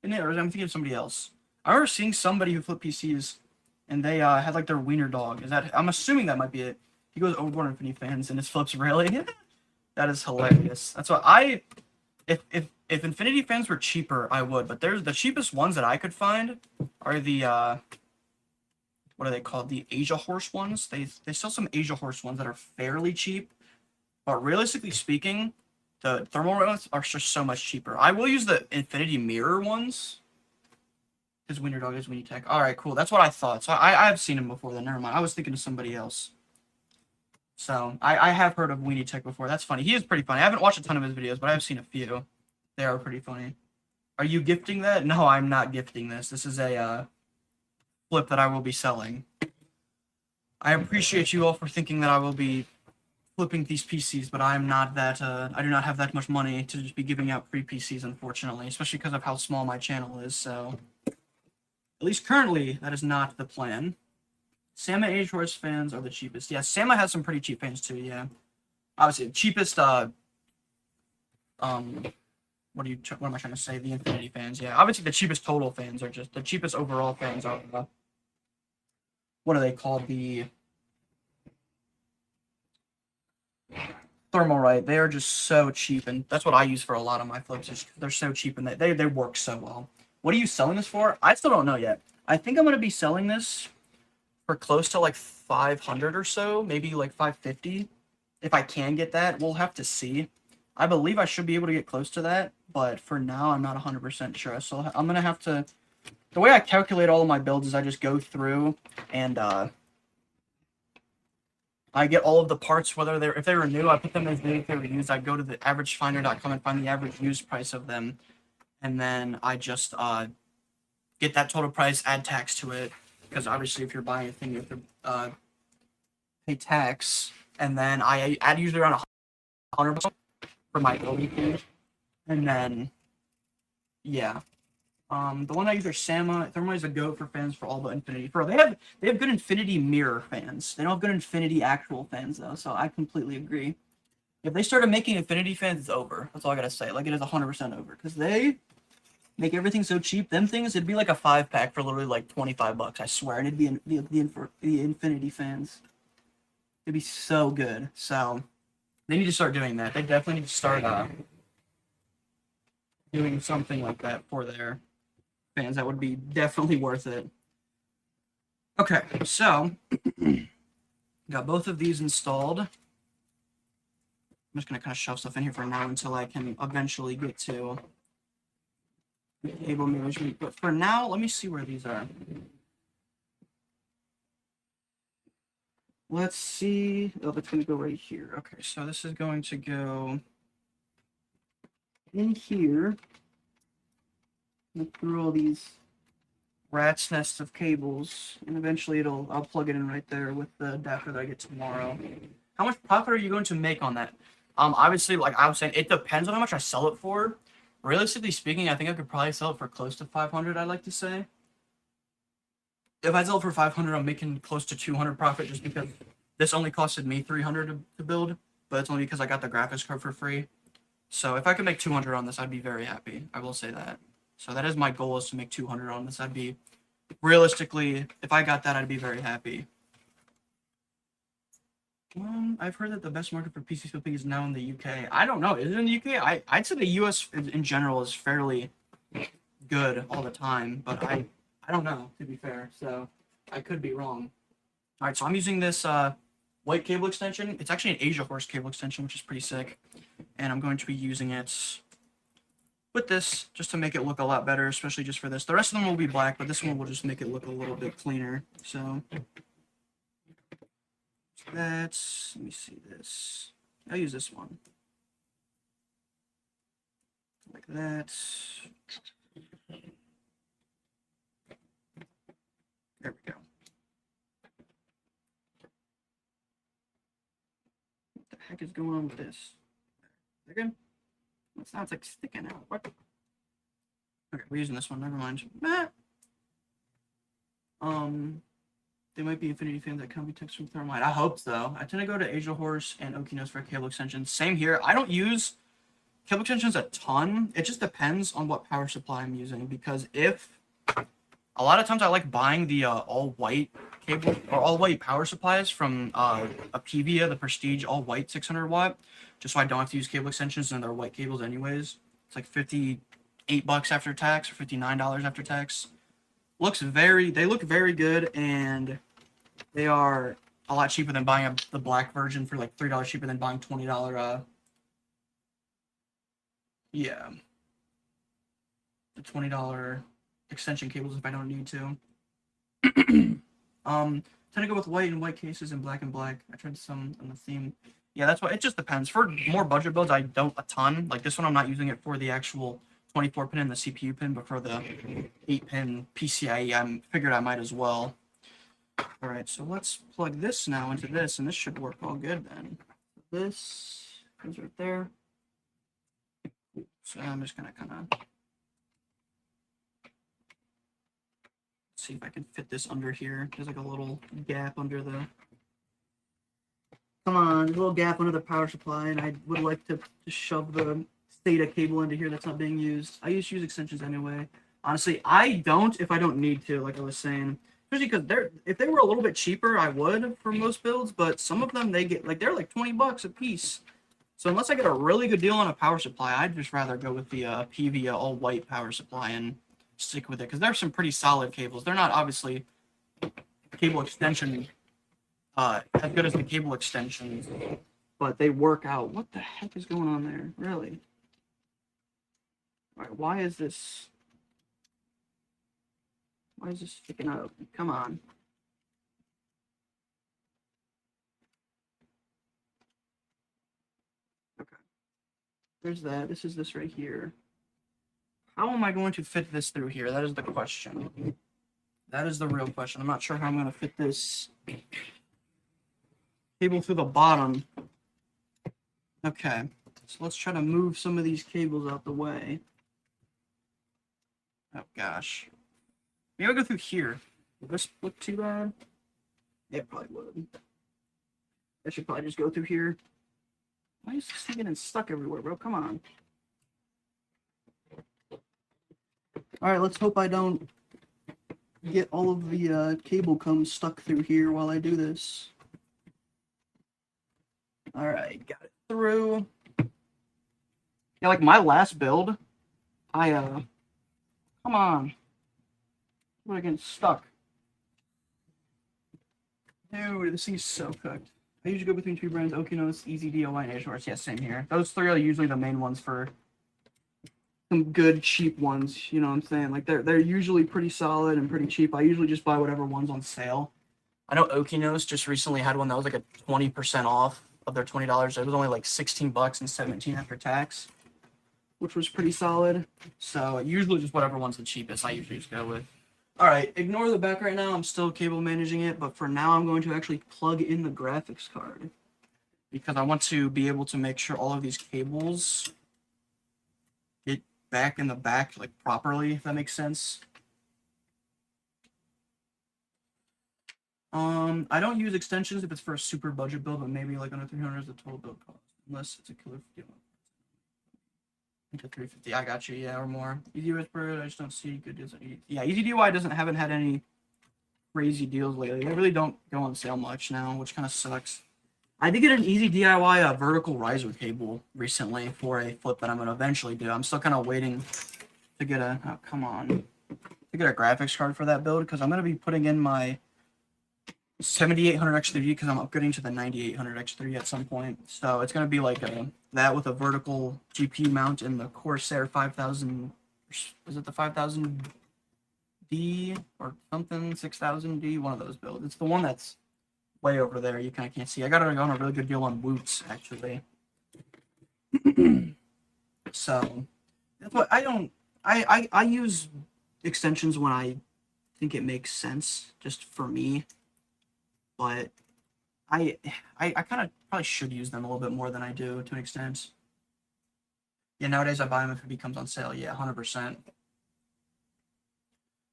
in it, or I'm thinking of somebody else. I remember seeing somebody who flipped PCs, and they had like their wiener dog. Is that? I'm assuming that might be it. He goes overboard on Infinity fans and his flips really. That is hilarious. That's what if Infinity fans were cheaper, I would. But there's the cheapest ones that I could find are the what are they called? The Asia Horse ones. They sell some Asia Horse ones that are fairly cheap, but realistically speaking, the thermal ones are just so much cheaper. I will use the Infinity Mirror ones. His wiener dog is Weenie Tech. All right, cool. That's what I thought. So I've seen him before. Then never mind. I was thinking of somebody else. So I have heard of Weenie Tech before. That's funny. He is pretty funny. I haven't watched a ton of his videos, but I've seen a few. They are pretty funny. Are you gifting that? No, I'm not gifting this. This is a flip that I will be selling. I appreciate you all for thinking that I will be flipping these PCs, but I'm not that. I do not have that much money to just be giving out free PCs, unfortunately, especially because of how small my channel is. So, at least currently, that is not the plan. Sama Age Horse fans are the cheapest. Yeah, Sama has some pretty cheap fans too. Yeah, obviously the cheapest. What am I trying to say? The Infinity fans. Yeah, obviously the cheapest total fans are just the cheapest overall fans are. What are they called? The Thermalright. They are just so cheap, and that's what I use for a lot of my flips. Just they're so cheap and they work so well. What are you selling this for? I still don't know yet. I think I'm gonna be selling this for close to like 500 or so, maybe like 550. If I can get that, we'll have to see. I believe I should be able to get close to that, but for now, I'm not 100% sure. So I'm gonna have to. The way I calculate all of my builds is I just go through and I get all of the parts, whether if they were new, I put them as new. If they were used, I go to the averagefinder.com and find the average used price of them, and then I just get that total price, add tax to it. Because obviously, if you're buying a thing, you have to pay tax, and then I add usually around $100 for my building fee, and then yeah, the one I use are Sama. Thermalright is a goat for fans for all the Infinity. They have good Infinity Mirror fans. They don't have good Infinity actual fans though, so I completely agree. If they started making Infinity fans, it's over. That's all I gotta say. Like it is 100% over because they make everything so cheap. Them things, it'd be like a 5-pack for literally like $25. I swear, and it'd be the Infinity fans. It'd be so good. So they need to start doing that. They definitely need to start doing something like that for their fans. That would be definitely worth it. Okay, so Got both of these installed. I'm just going to kind of shove stuff in here for now until I can eventually get to cable management. But for now, let me see where these are. Let's see. Oh, that's going to go right here. Okay, so this is going to go in here. Look through all these rat's nests of cables, and eventually I'll plug it in right there with the adapter that I get tomorrow. How much profit are you going to make on that? Obviously, like I was saying, it depends on how much I sell it for. Realistically speaking, I think I could probably sell it for close to 500, I'd like to say. If I sell it for 500, I'm making close to 200 profit just because this only costed me 300 to build, but it's only because I got the graphics card for free. So if I could make 200 on this, I'd be very happy. I will say that. So that is my goal, is to make 200 on this. I'd be, realistically, if I got that, I'd be very happy. I've heard that the best market for PC flipping is now in the UK. I don't know. Is it in the UK? I'd say the US in general is fairly good all the time, but I don't know, to be fair. So I could be wrong. All right, so I'm using this white cable extension. It's actually an Asia Horse cable extension, which is pretty sick. And I'm going to be using it with this just to make it look a lot better, especially just for this. The rest of them will be black, but this one will just make it look a little bit cleaner. So that's, let me see this. I'll use this one. Like that. There we go. What the heck is going on with this? They're good? It sounds like sticking out. What? Okay, we're using this one. Never mind. They might be Infinity fans that come be text from Thermite. I hope so. I tend to go to Asia Horse and Okinos for cable extensions. Same here. I don't use cable extensions a ton. It just depends on what power supply I'm using, because if a lot of times I like buying the all-white cable or all-white power supplies from Apivia, the Prestige all-white 600 watt, just so I don't have to use cable extensions and they're white cables anyways. It's like $58 after tax or $59 after tax. They look very good, and they are a lot cheaper than buying the black version for like $3 cheaper than buying $20 yeah, the $20 extension cables if I don't need to. Tend to go with white and white cases and black. I tried some on the theme. Yeah, that's why it just depends. For more budget builds, I don't a ton. Like this one, I'm not using it for the actual 24 pin and the CPU pin, but for the 8-pin PCIe, I figured I might as well. All right, so let's plug this now into this, and this should work all good then. This goes right there. So I'm just gonna kind of see if I can fit this under here. There's like a little gap under the. Come on, there's a little gap under the power supply, and I would like to shove the SATA cable into here that's not being used. I used to use extensions anyway. Honestly, I don't if I don't need to, like I was saying. Especially because if they were a little bit cheaper, I would for most builds, but some of them they're like $20 a piece. So unless I get a really good deal on a power supply, I'd just rather go with the Pivia all-white power supply and stick with it, because there's some pretty solid cables. They're not obviously cable extension as good as the cable extensions, but they work out. What the heck is going on there? Really? All right, why is this sticking up? Come on. Okay. There's that. This is this right here. How am I going to fit this through here? That is the question. That is the real question. I'm not sure how I'm going to fit this cable through the bottom. Okay, so let's try to move some of these cables out the way. Oh gosh. Maybe I'll go through here. Will this look too bad? Yeah, it probably would. I should probably just go through here. Why is this thing getting stuck everywhere, bro? Come on. Alright, let's hope I don't get all of the cable comes stuck through here while I do this. Alright, got it through. Yeah, like my last build, come on. We're getting stuck. Dude, this thing's so cooked. I usually go between two brands, Okinos, Easy DIY, and Edgeworth. Yeah, same here. Those three are usually the main ones for some good, cheap ones. You know what I'm saying? Like, they're usually pretty solid and pretty cheap. I usually just buy whatever one's on sale. I know Okinos just recently had one that was like a 20% off of their $20. It was only like 16 bucks and 17 after tax, which was pretty solid. So usually just whatever one's the cheapest, I usually just go with. All right, ignore the back right now. I'm still cable managing it, but for now I'm going to actually plug in the graphics card because I want to be able to make sure all of these cables get back in the back like properly, if that makes sense. I don't use extensions if it's for a super budget build, but maybe like under 300 is the total build cost, unless it's a killer deal. I think a 350. I got you, yeah, or more. Easy Whisper, I just don't see good deals. Yeah, Easy DIY haven't had any crazy deals lately. They really don't go on sale much now, which kind of sucks. I did get an Easy DIY vertical riser cable recently for a flip that I'm gonna eventually do. I'm still kind of waiting to get a to get a graphics card for that build because I'm gonna be putting in my 7800 X3D because I'm upgrading to the 9800 X3 at some point. So it's gonna be like that with a vertical GPU mount in the Corsair 5000. Is it the 5000D or something? 6000D, one of those builds. It's the one that's way over there. You kind of can't see. I got it on a really good deal on Woots actually. So that's what I don't. I use extensions when I think it makes sense, just for me. But I kind of probably should use them a little bit more than I do to an extent. Yeah, nowadays I buy them if it becomes on sale. Yeah, 100%.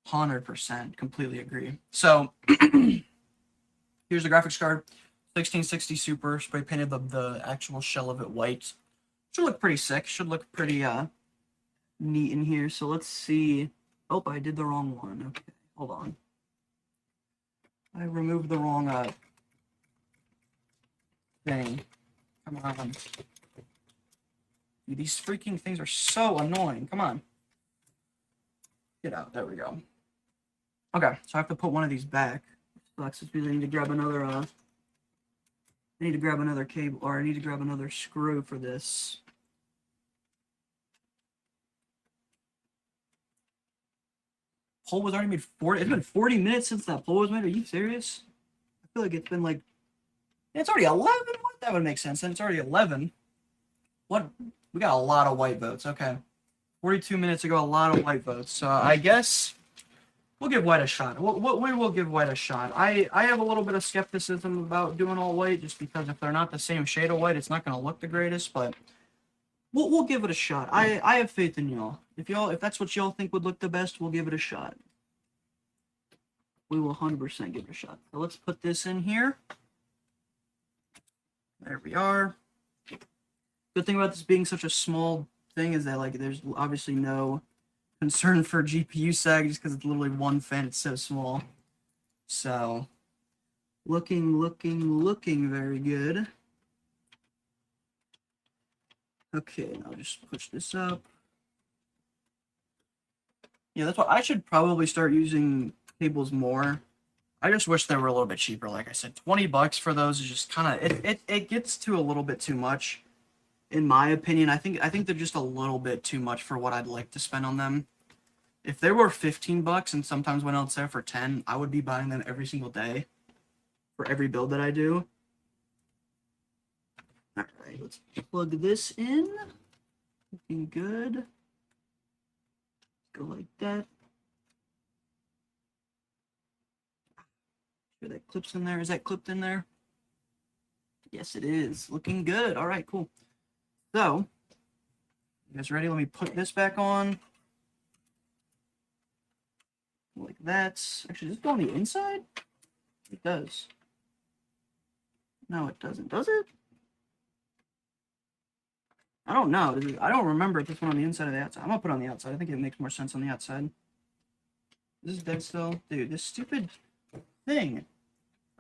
100%. Completely agree. So here's the graphics card. 1660 Super. Spray painted the actual shell of it white. Should look pretty sick. Should look pretty neat in here. So let's see. Oh, I did the wrong one. Okay, hold on. I removed the wrong thing. Come on. Dude, these freaking things are so annoying. Come on. Get out. There we go. Okay, so I have to put one of these back. Sucks. It's because I need to grab another I need to grab another cable, or I need to grab another screw for this. Poll was already made 40. It's been 40 minutes since that poll was made. Are you serious? I feel like it's been like. It's already 11. What? That would make sense. And it's already 11. What? We got a lot of white votes. Okay. 42 minutes ago, a lot of white votes. So I guess we'll give white a shot. We will give white a shot. I have a little bit of skepticism about doing all white, just because if they're not the same shade of white, it's not going to look the greatest. But we'll give it a shot. I have faith in y'all. If that's what y'all think would look the best, we'll give it a shot. We will 100% give it a shot. So let's put this in here. There we are. Good thing about this being such a small thing is that like there's obviously no concern for GPU sag just because it's literally one fan. It's so small. So looking very good. Okay, I'll just push this up. Yeah, that's what I should probably start using cables more. I just wish they were a little bit cheaper. Like I said, 20 bucks for those is just kind of it gets to a little bit too much, in my opinion. I think they're just a little bit too much for what I'd like to spend on them. If they were 15 bucks and sometimes went out there for 10, I would be buying them every single day for every build that I do. All right, let's plug this in. Looking good. Go like that. Sure that clips in there. Is that clipped in there? Yes, it is. Looking good. All right, cool. So, you guys ready? Let me put this back on. Like that. Actually, does it go on the inside? It does. No, it doesn't. Does it? I don't know. I don't remember if this went on the inside or the outside. I'm going to put it on the outside. I think it makes more sense on the outside. This is dead still. Dude, this stupid thing.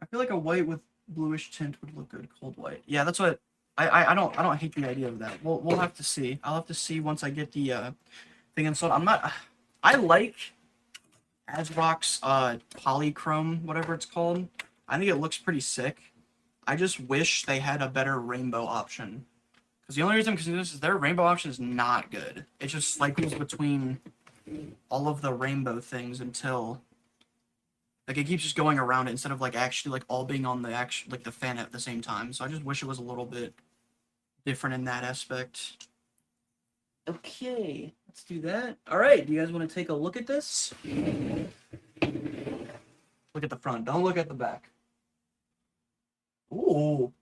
I feel like a white with bluish tint would look good. Cold white. Yeah, that's what... I don't hate the idea of that. We'll have to see. I'll have to see once I get the thing installed. I like ASRock's polychrome, whatever it's called. I think it looks pretty sick. I just wish they had a better rainbow option. Because the only reason I'm considering this is their rainbow option is not good. It just cycles between all of the rainbow things until like it keeps just going around it instead of like actually like all being on the like the fan at the same time. So I just wish it was a little bit different in that aspect. Okay, let's do that. All right, do you guys want to take a look at this? Look at the front. Don't look at the back. Ooh,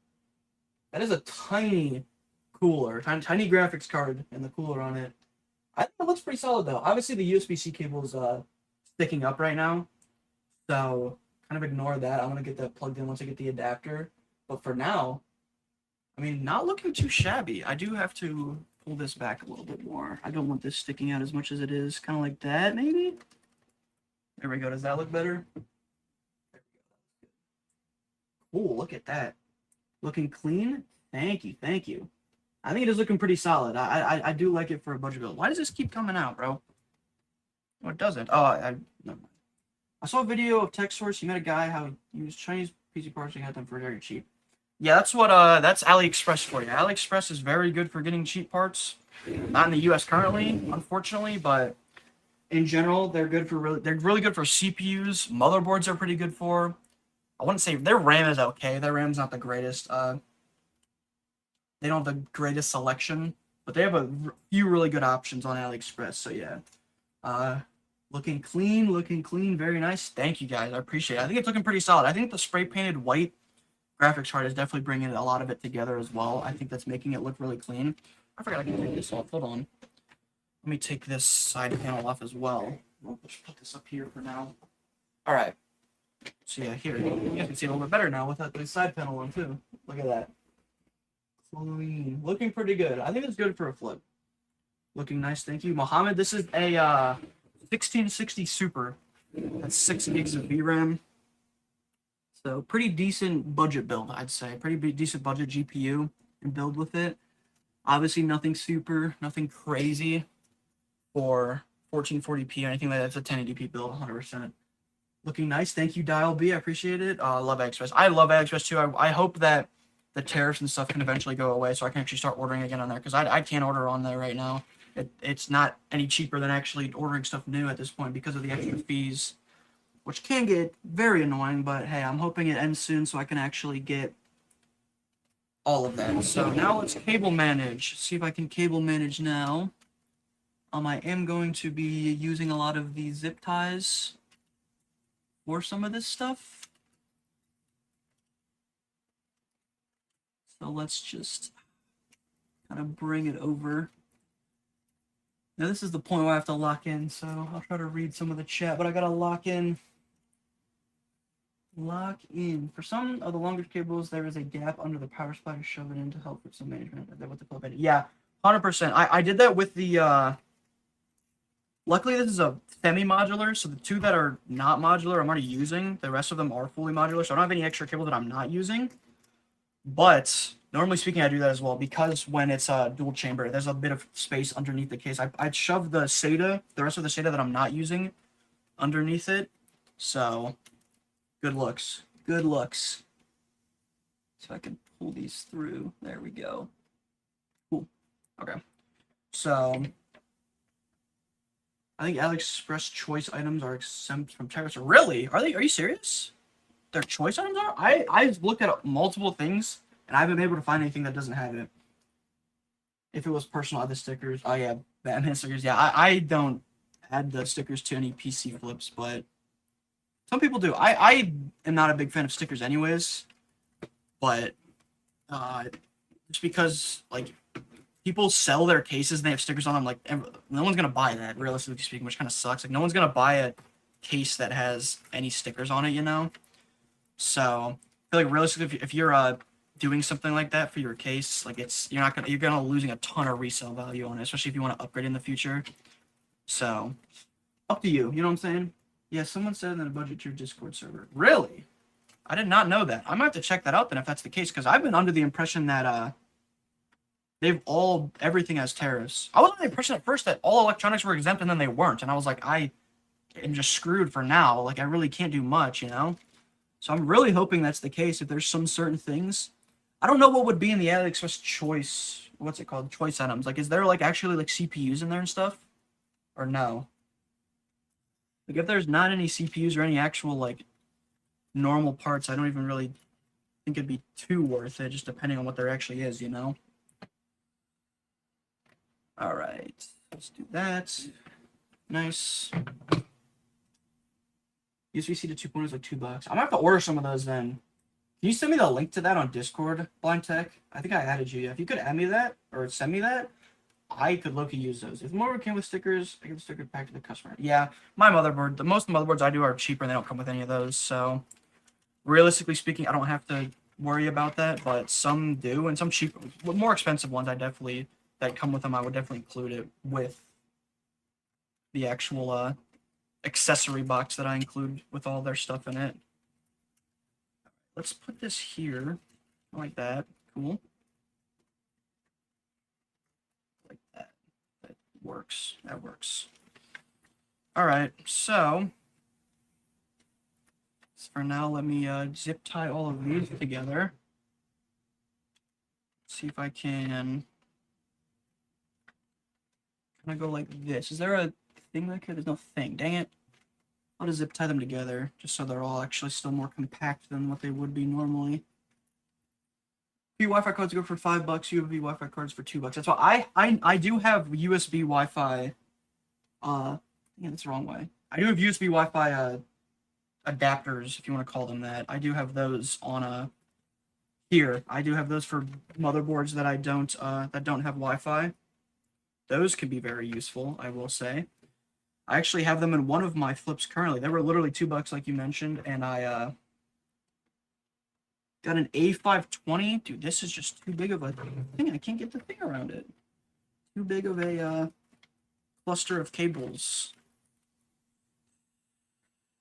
that is a tiny cooler, tiny graphics card and the cooler on it. I think it looks pretty solid though. Obviously, the USB-C cable is sticking up right now, so kind of ignore that. I'm gonna get that plugged in once I get the adapter. But for now, I mean, not looking too shabby. I do have to pull this back a little bit more. I don't want this sticking out as much as it is. Kind of like that, maybe? There we go. Does that look better? Cool, look at that. Looking clean? Thank you, thank you. I think it is looking pretty solid. I do like it for a budget build. Why does this keep coming out, bro? Oh, it doesn't. Oh, never mind. I saw a video of TechSource. He met a guy how he used Chinese PC parts and got them for very cheap. Yeah, that's what that's AliExpress for you. AliExpress is very good for getting cheap parts. Not in the US currently, unfortunately, but in general, they're really good for CPUs. Motherboards are pretty good for. I wouldn't say their RAM is okay. Their RAM's not the greatest. They don't have the greatest selection, but they have a few really good options on AliExpress. So yeah, looking clean, very nice. Thank you guys, I appreciate it. I think it's looking pretty solid. I think the spray painted white graphics card is definitely bringing a lot of it together as well. I think that's making it look really clean. I forgot I can take this off. Hold on. Let me take this side panel off as well. Let's put this up here for now. All right. So yeah, here you guys can see a little bit better now without the side panel on too. Look at that. Clean. Looking pretty good. I think it's good for a flip. Looking nice, thank you. Mohammed, this is a 1660 Super. That's 6 gigs of VRAM. So pretty decent budget build, I'd say. Pretty decent budget GPU and build with it. Obviously nothing super, nothing crazy for 1440p or anything like that. It's a 1080p build, 100%. Looking nice. Thank you, Dial B. I appreciate it. I love AliExpress. I love AliExpress too. I hope that the tariffs and stuff can eventually go away so I can actually start ordering again on there because I can't order on there right now. It's not any cheaper than actually ordering stuff new at this point because of the extra fees, which can get very annoying. But hey, I'm hoping it ends soon so I can actually get all of that. So now let's cable manage. See if I can cable manage now. I am going to be using a lot of the zip ties for some of this stuff. So let's just kind of bring it over. Now this is the point where I have to lock in, so I'll try to read some of the chat, but I gotta lock in. Lock in. For some of the longer cables, there is a gap under the power supply to shove it in to help with some management. With the clip in. Yeah, 100%. I did that with the luckily this is a semi-modular, so the two that are not modular I'm already using. The rest of them are fully modular, so I don't have any extra cable that I'm not using. But normally speaking, I do that as well because when it's a dual chamber, there's a bit of space underneath the case. I'd shove the SATA, the rest of the SATA that I'm not using, underneath it. So, good looks. Good looks. So I can pull these through. There we go. Cool. Okay. So, I think AliExpress choice items are exempt from tariffs. Really? Are they? Are you serious? Their choice items are? I've looked at multiple things and I haven't been able to find anything that doesn't have it. If it was personal, other stickers. Oh yeah, Batman stickers. Yeah, I don't add the stickers to any PC flips, but some people do. I am not a big fan of stickers anyways, but just because like people sell their cases and they have stickers on them, like no one's gonna buy that, realistically speaking, which kind of sucks. Like no one's gonna buy a case that has any stickers on it, you know. So I feel like realistically, if you're doing something like that for your case, like you're gonna losing a ton of resale value on it, especially if you want to upgrade in the future. So up to you. You know what I'm saying? Yeah, someone said in a budget tier Discord server. Really? I did not know that. I might have to check that out then if that's the case, because I've been under the impression that everything has tariffs. I was under the impression at first that all electronics were exempt and then they weren't, and I was like, I am just screwed for now. Like I really can't do much, you know. So I'm really hoping that's the case. If there's some certain things, I don't know what would be in the AliExpress choice. What's it called? Choice items. Like, is there like actually like CPUs in there and stuff, or no? Like, if there's not any CPUs or any actual like normal parts, I don't even really think it'd be too worth it. Just depending on what there actually is, you know. All right, let's do that. Nice. USB-C to 2.0 is like $2. I'm gonna have to order some of those then. Can you send me the link to that on Discord, Blind Tech? I think I added you. If you could add me that or send me that, I could look and use those. If more came with stickers, I give the sticker back to the customer. Yeah, my motherboard. The most motherboards I do are cheaper and they don't come with any of those. So realistically speaking, I don't have to worry about that. But some do, and some cheap, more expensive ones, that come with them, I would definitely include it with the actual accessory box that I include with all their stuff in it. Let's put this here, like that. Cool. Like that. That works. That works. All right. So for now, let me zip tie all of these together. See if I can. Can I go like this? Is there a thing like here? There's no thing. Dang it. I'll just zip tie them together just so they're all actually still more compact than what they would be normally. Few Wi-Fi cards go for $5. USB Wi-Fi cards for $2. That's why I do have USB Wi-Fi. Yeah, that's the wrong way. I do have USB Wi-Fi adapters, if you want to call them that. I do have those on here. I do have those for motherboards that I don't have Wi-Fi. Those can be very useful, I will say. I actually have them in one of my flips currently. They were literally $2, like you mentioned, and I got an A520. Dude, this is just too big of a thing. I can't get the thing around it. Too big of a cluster of cables.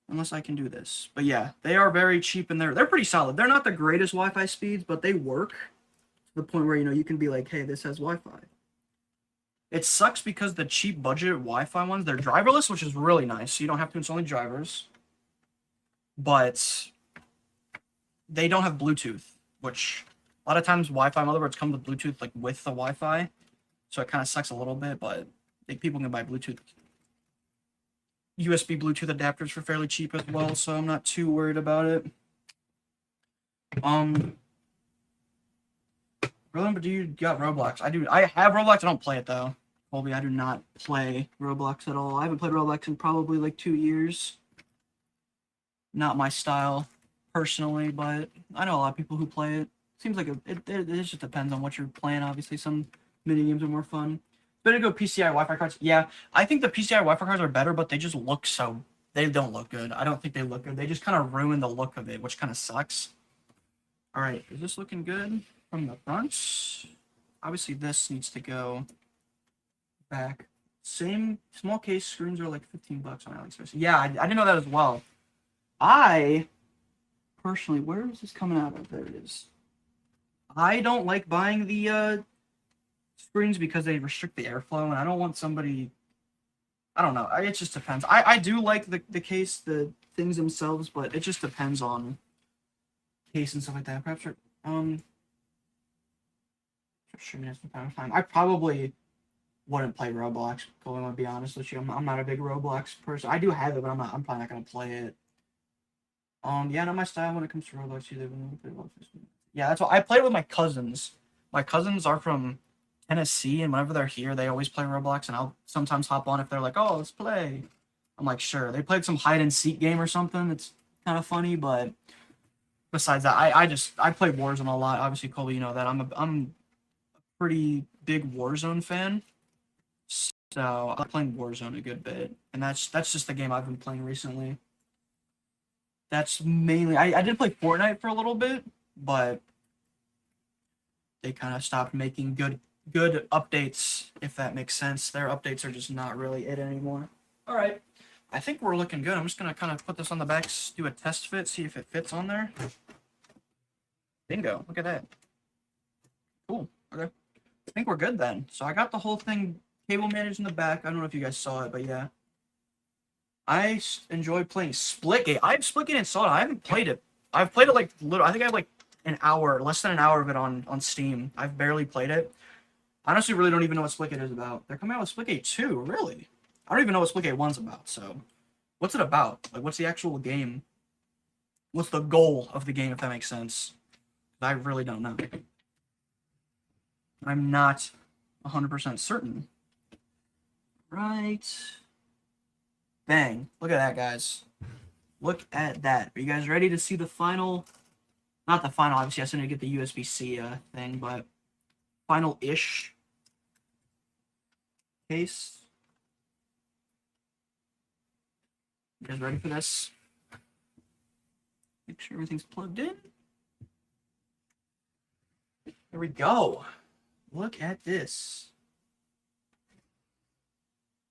Unless I can do this. But yeah, they are very cheap and they're pretty solid. They're not the greatest Wi-Fi speeds, but they work to the point where, you know, you can be like, hey, this has Wi-Fi. It sucks because the cheap budget Wi-Fi ones, they're driverless, which is really nice. So you don't have to install any drivers. But they don't have Bluetooth, which a lot of times Wi-Fi motherboards come with Bluetooth, like with the Wi-Fi. So it kind of sucks a little bit, but I think people can buy Bluetooth, USB Bluetooth adapters for fairly cheap as well. So I'm not too worried about it. But do you got Roblox? I do. I have Roblox. I don't play it though. Colby, I do not play Roblox at all. I haven't played Roblox in probably like 2 years. Not my style, personally, but I know a lot of people who play it. Seems like it just depends on what you're playing. Obviously, some mini games are more fun. Better go PCI Wi-Fi cards. Yeah, I think the PCI Wi-Fi cards are better, but they just look so. They don't look good. I don't think they look good. They just kind of ruin the look of it, which kind of sucks. All right, is this looking good from the front? Obviously, this needs to go back. Same small case screens are like $15 on AliExpress. Yeah, I didn't know that as well. I personally, where is this coming out of? There it is. I don't like buying the screens because they restrict the airflow, and I don't want somebody. I don't know. It just depends. I do like the case, the things themselves, but it just depends on case and stuff like that. Perhaps I probably wouldn't play Roblox. I'm gonna be honest with you. I'm not a big Roblox person. I do have it, but I'm probably not gonna play it. Yeah, not my style when it comes to Roblox either. Yeah, that's what I play with my cousins. My cousins are from Tennessee, and whenever they're here, they always play Roblox, and I'll sometimes hop on if they're like, "Oh, let's play." I'm like, "Sure." They played some hide and seek game or something. It's kind of funny, but besides that, I play Warzone a lot. Obviously, Colby, you know that I'm a pretty big Warzone fan. So I'm playing Warzone a good bit, and that's just the game I've been playing recently. That's mainly I did play Fortnite for a little bit, but they kind of stopped making good updates, if that makes sense. Their updates are just not really it anymore. All right, I think we're looking good. I'm just gonna kind of put this on the back, do a test fit, see if it fits on there. Bingo! Look at that. Cool. Okay, I think we're good then. So I got the whole thing cable managed in the back. I don't know if you guys saw it, but yeah. I enjoy playing Splitgate. I have Splitgate installed. I haven't played it I've played it like I think I have like an hour, less than an hour of it on Steam. I've barely played it. I honestly really don't even know what Splitgate is about. They're coming out with Splitgate 2, really? I don't even know what Splitgate 1's about, so what's it about? Like, what's the actual game? What's the goal of the game, if that makes sense? I really don't know. I'm not 100% certain. Right. Bang. Look at that, guys. Look at that. Are you guys ready to see the final? Not the final, obviously. I still need to get the USB-C thing, but final-ish case. You guys ready for this? Make sure everything's plugged in. There we go. Look at this.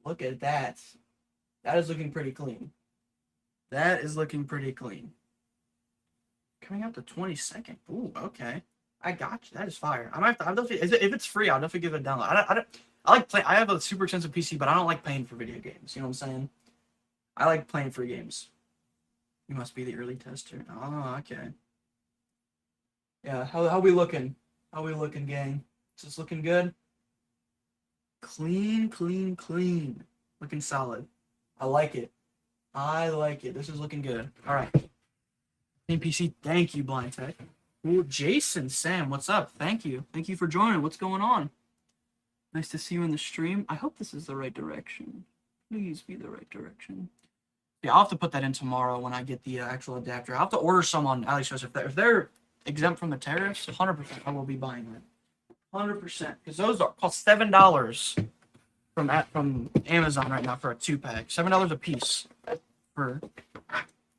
Look at that. That is looking pretty clean. That is looking pretty clean. Coming out the 22nd. Ooh, okay. I got you. That is fire. I might have to, if it's free, I'll definitely give it a download. I like play. I have a super expensive PC, but I don't like paying for video games. You know what I'm saying? I like playing free games. You must be the early tester. Oh, okay. Yeah. How we looking? How we looking, gang? Is this looking good? Clean, clean, clean. Looking solid. I like it. I like it. This is looking good. All right. Clean PC. Thank you, Blind Tech. Ooh, Jason, Sam, what's up? Thank you. Thank you for joining. What's going on? Nice to see you in the stream. I hope this is the right direction. Please be the right direction. Yeah, I'll have to put that in tomorrow when I get the actual adapter. I'll have to order some on AliExpress. If they're exempt from the tariffs, 100% I will be buying it. 100%. Because those are cost $7 from Amazon right now for a 2-pack. $7 a piece.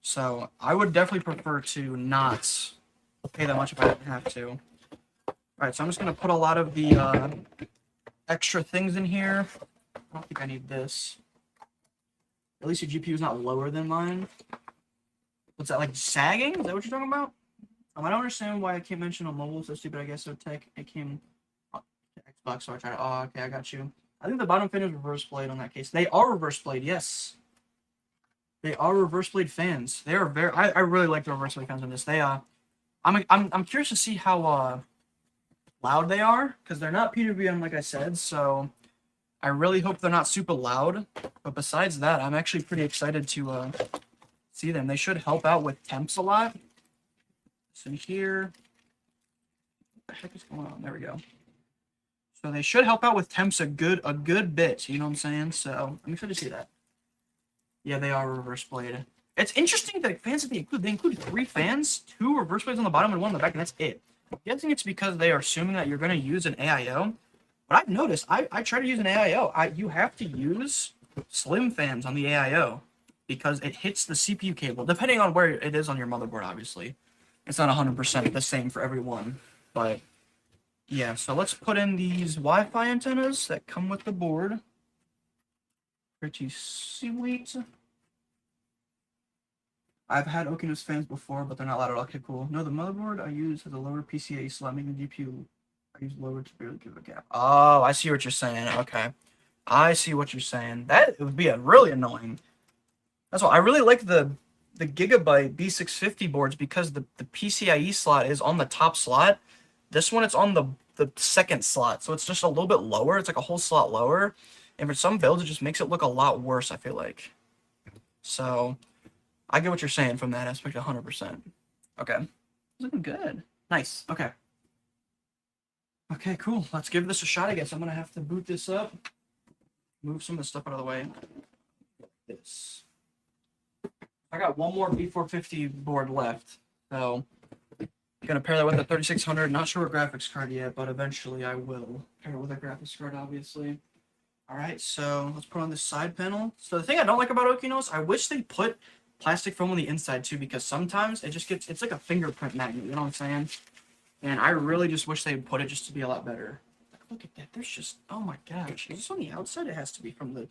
So I would definitely prefer to not pay that much if I didn't have to. Alright, so I'm just going to put a lot of the extra things in here. I don't think I need this. At least your GPU is not lower than mine. What's that, like sagging? Is that what you're talking about? I don't understand why I can't mention on mobile. So stupid, I guess. So tech, it came to Xbox, so I tried to. Oh, okay, I got you. I think the bottom fin is reverse blade on that case. They are reverse blade, yes. They are reverse blade fans. They are very. I really like the reverse blade fans on this. They I'm curious to see how loud they are because they're not PWM like I said. So I really hope they're not super loud. But besides that, I'm actually pretty excited to see them. They should help out with temps a lot. So here, what the heck is going on? There we go. So they should help out with temps a good bit. You know what I'm saying? So I'm excited to see that. Yeah, they are reverse blade. It's interesting that fans that they include 3 fans, 2 reverse blades on the bottom and 1 on the back, and that's it. I'm guessing it's because they are assuming that you're going to use an AIO. But I've noticed, I try to use an AIO. You have to use slim fans on the AIO because it hits the CPU cable, depending on where it is on your motherboard, obviously. It's not 100% the same for everyone. But, yeah, so let's put in these Wi-Fi antennas that come with the board. Pretty sweet. I've had Oculus fans before, but they're not loud at all. Okay, cool. No, the motherboard I use has a lower PCIe slot, making the GPU I use lower to barely give a gap. Oh, I see what you're saying. Okay. I see what you're saying. That would be really annoying. That's why I really like the Gigabyte B650 boards because the PCIe slot is on the top slot. This one, it's on the second slot, so it's just a little bit lower. It's like a whole slot lower. And for some builds, it just makes it look a lot worse, I feel like. So I get what you're saying from that aspect 100%. Okay. Looking good. Nice. Okay. Okay, cool. Let's give this a shot, I guess. I'm going to have to boot this up. Move some of the stuff out of the way. This. I got one more B450 board left. So I'm going to pair that with a 3600. Not sure what graphics card yet, but eventually I will pair it with a graphics card, obviously. All right, so let's put on this side panel. So the thing I don't like about Okinos, I wish they put plastic foam on the inside too, because sometimes it just gets, it's like a fingerprint magnet, you know what I'm saying? And I really just wish they would put it just to be a lot better. Like, look at that, there's just, oh my gosh. Is this on the outside? It has to be from the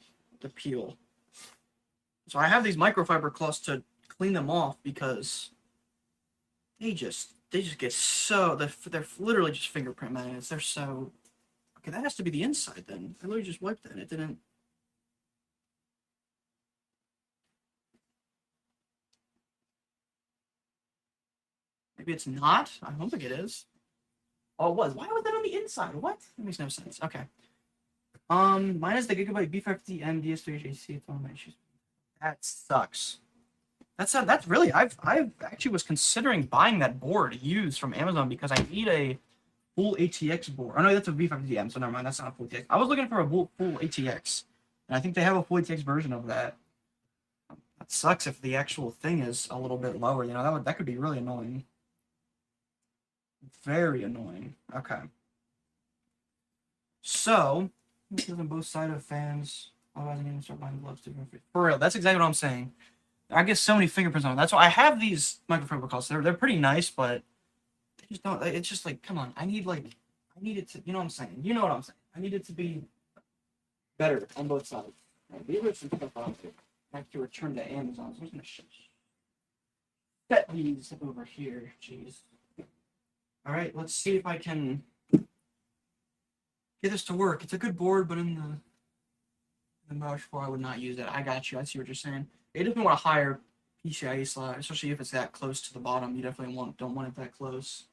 peel. So I have these microfiber cloths to clean them off because they just get so, they're literally just fingerprint magnets. They're so... Okay, that has to be the inside then. I literally just wiped that and it didn't. Maybe it's not. I don't think it is. Oh, it was. Why was that on the inside? What? That makes no sense. Okay. Mine is the Gigabyte B550M DS3HC. It's one of my issues. That sucks. That's really. I've actually was considering buying that board used from Amazon because I need a full ATX board. Oh no, that's a B550M. So never mind. That's not a full ATX. I was looking for a full ATX, and I think they have a full ATX version of that. That sucks if the actual thing is a little bit lower. You know, that could be really annoying. Very annoying. Okay. So, give them both side of fans. Otherwise, I need to start buying gloves too. For real, that's exactly what I'm saying. I get so many fingerprints on them. That's why I have these microfiber cloths. They're pretty nice, but they just don't. It's just like, come on. I need it to. You know what I'm saying? You know what I'm saying? I need it to be better on both sides. Right, these are some stuff I have to return to Amazon. So I'm just gonna set these over here. Jeez. All right, let's see if I can get this to work. It's a good board, but in the Mouse 4, I would not use it. I got you. I see what you're saying. You definitely want a higher PCIe slot, especially if it's that close to the bottom. You definitely don't want it that close.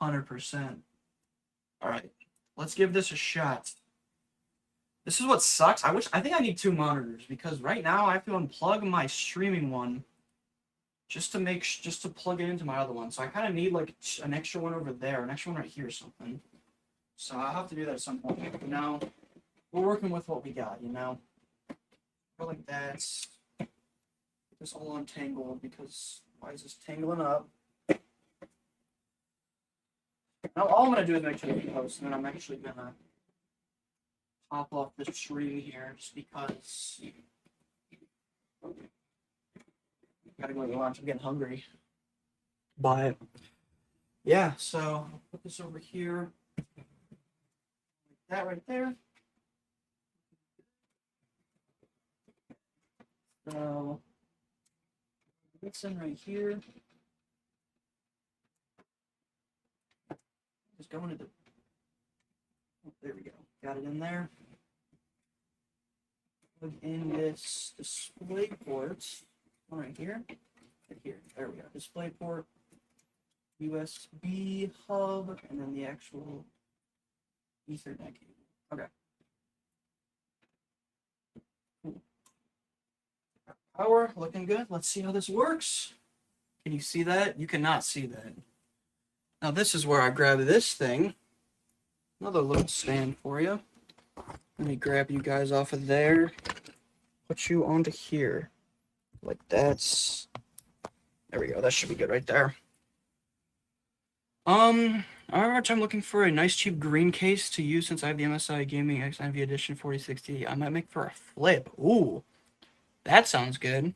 100%. All right, let's give this a shot. This is what sucks. I think I need 2 monitors because right now I have to unplug my streaming one just to plug it into my other one. So I kind of need like an extra one over there, an extra one right here or something. So I'll have to do that at some point. But now we're working with what we got, you know. Go like that. Get this all untangled because why is this tangling up? Now all I'm gonna do is make sure it's post, and then I'm actually gonna pop off this tree here just because. Gotta go to lunch. I'm getting hungry. But yeah, so I'll put this over here. Like that right there. So it's in right here. Just go into the. Oh, there we go. Got it in there. Plug in this display port. Right here. Right here. There we go. Display port, USB hub, and then the actual Ethernet cable. Okay. Cool. Power looking good. Let's see how this works. Can you see that? You cannot see that. Now this is where I grab this thing. Another little stand for you. Let me grab you guys off of there. Put you onto here. Like that's. There we go. That should be good right there. I'm looking for a nice cheap green case to use since I have the MSI Gaming X9V Edition 4060. I might make for a flip. Ooh, that sounds good.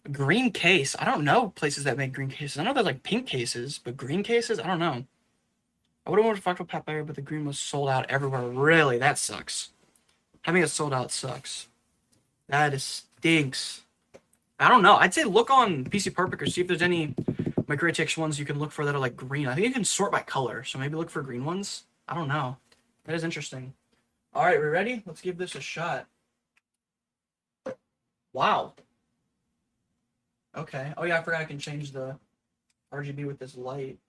A green case. I don't know places that make green cases. I know there's like pink cases, but green cases, I don't know. I would have wanted a fractal pack layer, but the green was sold out everywhere. Really, that sucks. Having it sold out sucks. That stinks. I don't know. I'd say look on PC Perfect or see if there's any micro ATX ones you can look for that are like green. I think you can sort by color, so maybe look for green ones. I don't know. That is interesting. All right, we ready? Let's give this a shot. Wow. Okay. Oh yeah, I forgot I can change the RGB with this light.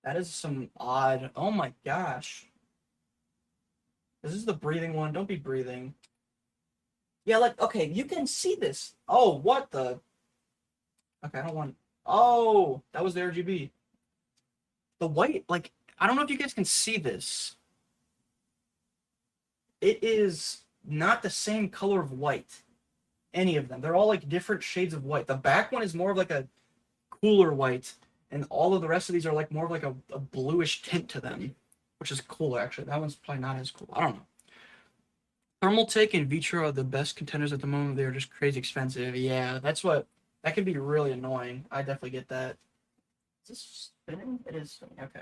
That is some odd. Oh my gosh. This is the breathing one. Don't be breathing. Yeah, like, okay, you can see this. Oh, what the? Okay, I don't want. Oh, that was the RGB. The white, like, I don't know if you guys can see this. It is not the same color of white. Any of them. They're all like different shades of white. The back one is more of like a cooler white, and all of the rest of these are like more of like a bluish tint to them, which is cool actually. That one's probably not as cool. I don't know. Thermaltake and Vitro are the best contenders at the moment. They're just crazy expensive. Yeah, that can be really annoying. I definitely get that. Is this spinning? It is spinning. Okay.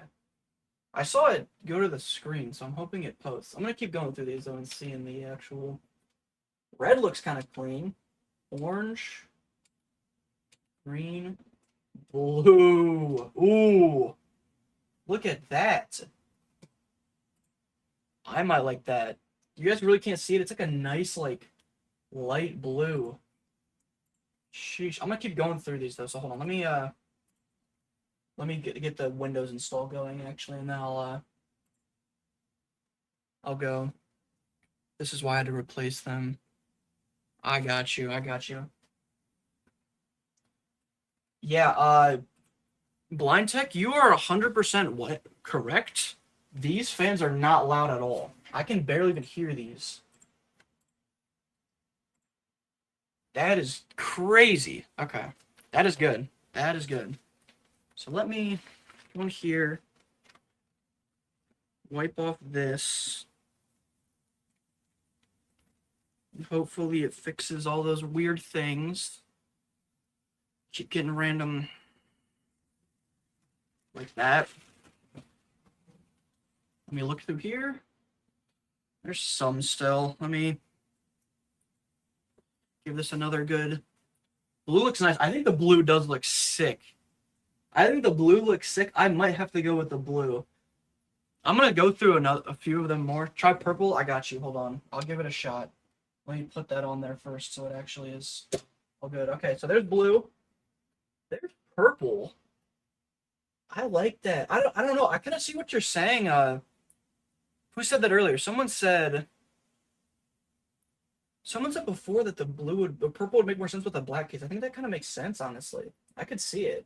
I saw it go to the screen, so I'm hoping it posts. I'm gonna keep going through these though and seeing the actual. Red looks kind of clean. Orange. Green. Blue. Ooh. Look at that. I might like that. You guys really can't see it. It's like a nice, like, light blue. Sheesh. I'm gonna keep going through these though. So hold on. Let me get the Windows install going actually, and then I'll go. This is why I had to replace them. I got you. I got you. Yeah. Blind Tech, you are 100% what correct. These fans are not loud at all. I can barely even hear these. That is crazy. Okay. That is good. That is good. So let me go in here. Wipe off this. Hopefully it fixes all those weird things. Keep getting random like that. Let me look through here. There's some still. Let me give this another good. Blue looks nice. I think the blue does look sick. I might have to go with the blue. I'm gonna go through a few of them more. Try purple. I got you. Hold on. I'll give it a shot. Let me put that on there first so it actually is all good. Okay, so there's blue. There's purple. I like that. I don't know. I kind of see what you're saying. Who said that earlier? Someone said before that the purple would make more sense with the black case. I think that kind of makes sense, honestly. I could see it.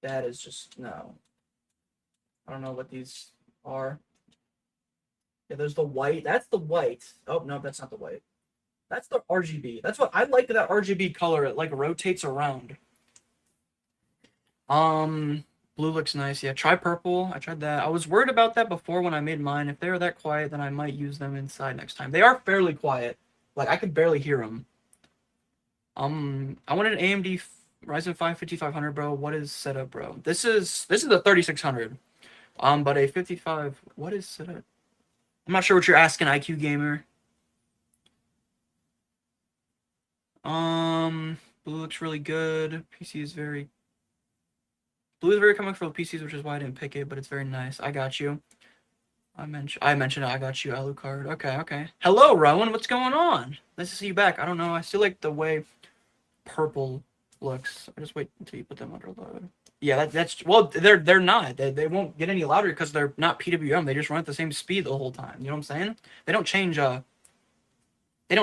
That is just no. I don't know what these are. Yeah, there's the white. That's the white. Oh, no, that's not the white. That's the RGB. That's what I like, that RGB color. It like rotates around. Blue looks nice. Yeah, try purple. I tried that. I was worried about that before when I made mine. If they were that quiet, then I might use them inside next time. They are fairly quiet. Like, I could barely hear them. I wanted an AMD Ryzen 5 5500, bro. What is setup, bro? This is the 3600. But a 55. What is setup? I'm not sure what you're asking, IQ Gamer. Blue looks really good. PC is very... Blue is very common for PCs, which is why I didn't pick it, but it's very nice. I got you. I mentioned it. I got you, Alucard. Okay. Hello, Rowan. What's going on? Nice to see you back. I don't know. I still like the way purple looks. I just wait until you put them under load. Yeah, that's well, they're not. They won't get any louder because they're not PWM. They just run at the same speed the whole time. You know what I'm saying? They don't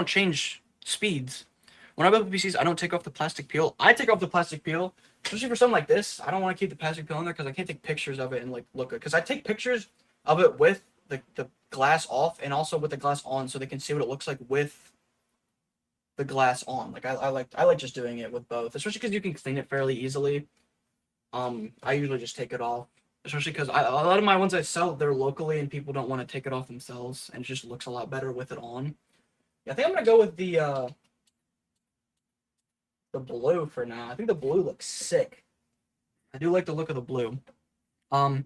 change speeds. When I build PCs, I don't take off the plastic peel. I take off the plastic peel, especially for something like this. I don't want to keep the plastic peel in there because I can't take pictures of it and like look good. Because I take pictures of it with the glass off and also with the glass on, so they can see what it looks like with the glass on. Like I like just doing it with both, especially because you can clean it fairly easily. I usually just take it off, especially because a lot of my ones I sell, they're locally and people don't want to take it off themselves, and it just looks a lot better with it on. Yeah, I think I'm gonna go with the blue for now. I think the blue looks sick. I do like the look of the blue. Ryzen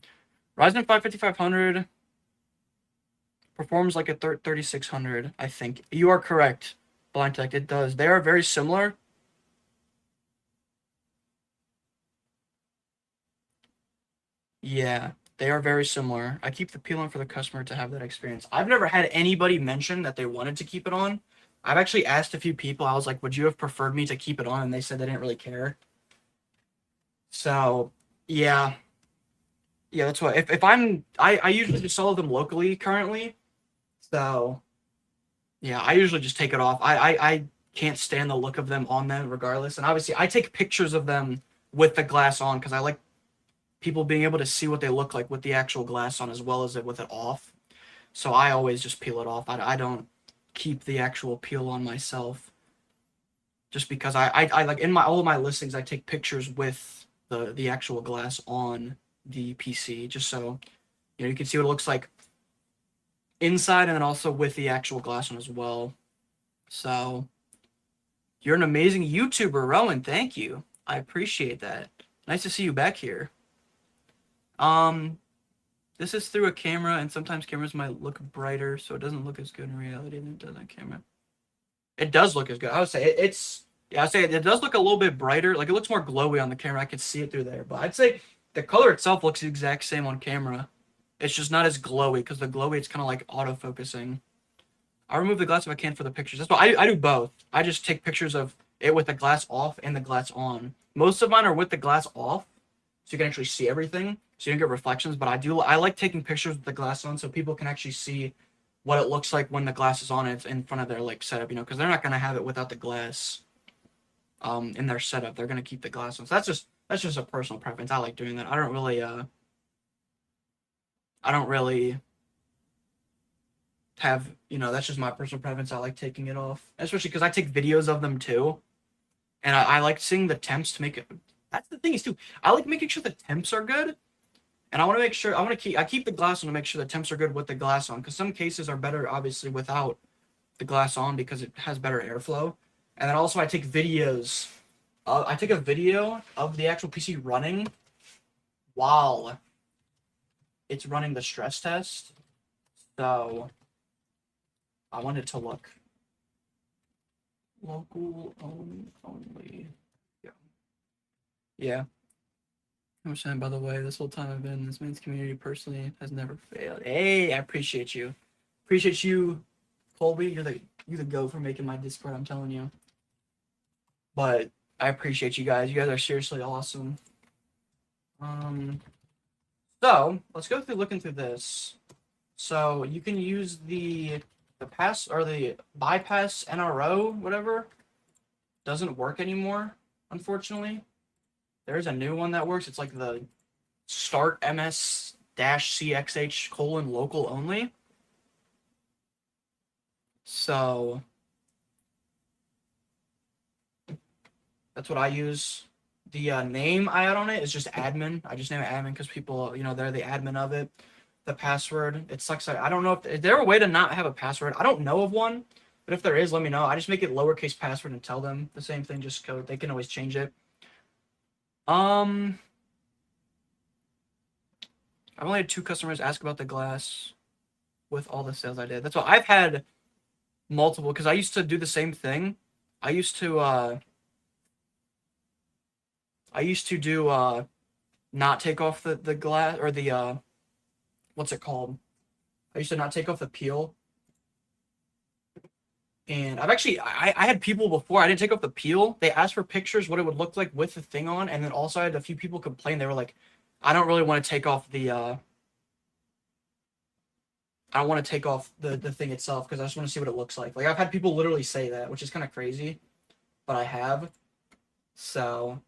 5 5500 performs like a 3600, I think. You are correct, Blind Tech. It does. They are very similar. Yeah, they are very similar. I keep the peel on for the customer to have that experience. I've never had anybody mention that they wanted to keep it on. I've actually asked a few people. I was like, would you have preferred me to keep it on? And they said they didn't really care. So, yeah. Yeah, that's what. If I usually just sell them locally currently. So, yeah, I usually just take it off. I can't stand the look of them on them regardless. And obviously, I take pictures of them with the glass on because I like people being able to see what they look like with the actual glass on as well as with it off. So I always just peel it off. I don't keep the actual peel on myself, just because I like in all of my listings I take pictures with the actual glass on the PC, just so you can see what it looks like inside and then also with the actual glass on as well. So you're an amazing YouTuber, Rowan. Thank you. I appreciate that. Nice to see you back here. This is through a camera, and sometimes cameras might look brighter, so it doesn't look as good in reality than it does on camera. It does look as good. I would say it does look a little bit brighter. Like, it looks more glowy on the camera. I could see it through there. But I'd say the color itself looks the exact same on camera. It's just not as glowy, because the glowy, it's kind of like autofocusing. I remove the glass if I can for the pictures. That's what I do both. I just take pictures of it with the glass off and the glass on. Most of mine are with the glass off, so you can actually see everything, so you don't get reflections. But I like taking pictures with the glass on, so people can actually see what it looks like when the glass is on. It's in front of their like setup, you know, because they're not gonna have it without the glass. In their setup, they're gonna keep the glass on. So that's just a personal preference. I like doing that. I don't really have, you know, that's just my personal preference. I like taking it off, especially because I take videos of them too, and I like seeing the temps to make it. That's the thing is too. I like making sure the temps are good, and I want to make sure I keep the glass on to make sure the temps are good with the glass on, because some cases are better obviously without the glass on because it has better airflow. And then also I take videos. I take a video of the actual PC running while it's running the stress test. So I want it to look local only. Yeah. Yeah. I'm saying, by the way, this whole time I've been in this men's community personally has never failed. Hey, I appreciate you. Appreciate you, Colby. You're the go for making my Discord, I'm telling you. But I appreciate you guys. You guys are seriously awesome. So let's go through looking through this. So you can use the pass or the bypass NRO, whatever. Doesn't work anymore, unfortunately. There's a new one that works. It's like the start MS-CXH : local only. So that's what I use. The name I add on it is just admin. I just name it admin because people, you know, they're the admin of it. The password, it sucks. I don't know is there a way to not have a password? I don't know of one, but if there is, let me know. I just make it lowercase password and tell them the same thing, just code. They can always change it. I've only had 2 customers ask about the glass with all the sales I did. That's what I've had multiple, because I used to do the same thing. I used to do not take off the glass or the what's it called? I used to not take off the peel. And I've actually I had people before, I didn't take off the peel. They asked for pictures what it would look like with the thing on, and then also I had a few people complain. They were like, I don't really want to take off the I don't want to take off the thing itself because I just want to see what it looks like. Like I've had people literally say that, which is kind of crazy, but I have. So,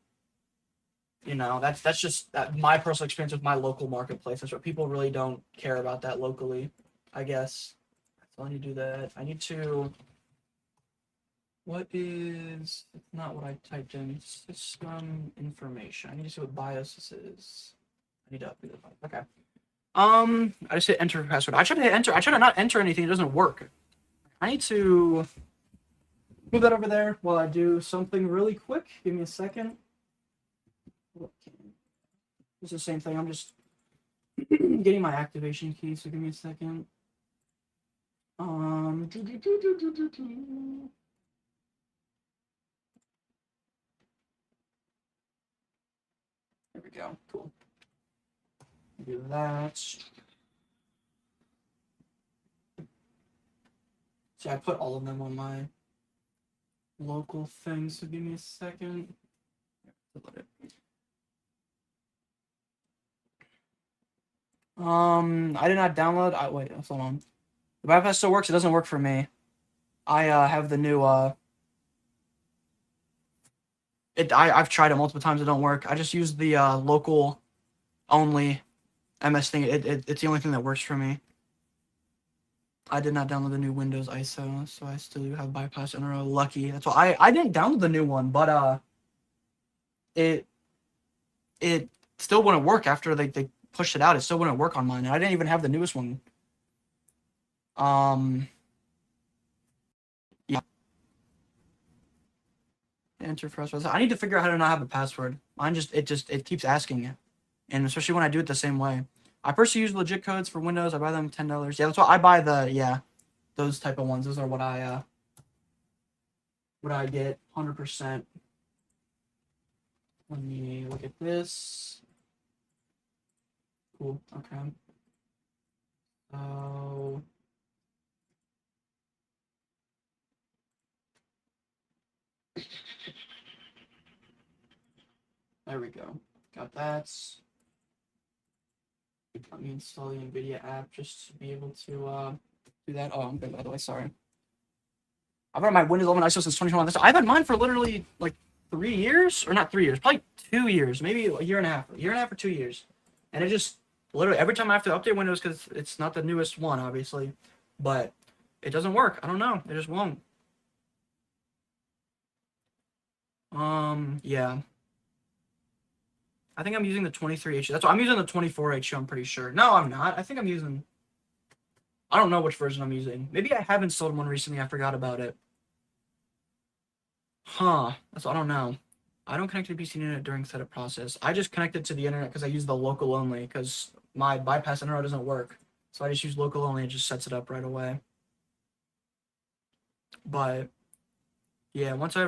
you know, that's just my personal experience with my local marketplace. That's what people really don't care about that locally, I guess. So I need to do that. I need to. It's not what I typed in. System information. I need to see what BIOS is. I need to update it. Okay. I just hit enter password. I try to hit enter. I try to not enter anything. It doesn't work. I need to move that over there while I do something really quick. Give me a second. It's the same thing. I'm just getting my activation key. So give me a second. There we go. Cool. Do that. See, I put all of them on my local thing, so give me a second. I did not download. Wait, hold on. The bypass still works. It doesn't work for me. I have the new I've tried it multiple times. It don't work. I just use the local only MS thing. It's the only thing that works for me. I did not download the new Windows ISO, so I still do have bypass NRO. Lucky. That's why I didn't download the new one, but it still wouldn't work after they pushed it out. It still wouldn't work on mine, and I didn't even have the newest one. Yeah. Enter password. I need to figure out how to not have a password. Mine it keeps asking it, and especially when I do it the same way. I personally use legit codes for Windows. I buy them $10. Yeah, that's why I buy those type of ones. Those are what I get 100%. Let me look at this. Cool. Okay. So. There we go. Got that. Let me install the NVIDIA app just to be able to do that. Oh, I'm good, by the way. Sorry. I've had my Windows 11 ISO since 2021. I've had mine for literally like 3 years, or not 3 years, probably 2 years, maybe a year and a half or 2 years. And it just literally every time I have to update Windows, because it's not the newest one, obviously, but it doesn't work. I don't know. It just won't. Yeah. I think I'm using the 23H. That's what I'm using, the 24H, I'm pretty sure. No, I'm not. I think I'm using... I don't know which version I'm using. Maybe I have installed one recently. I forgot about it. Huh. I don't know. I don't connect to the PC internet during setup process. I just connected to the internet because I use the local only, because my bypass NRO doesn't work. So I just use local only. It just sets it up right away. But yeah, once I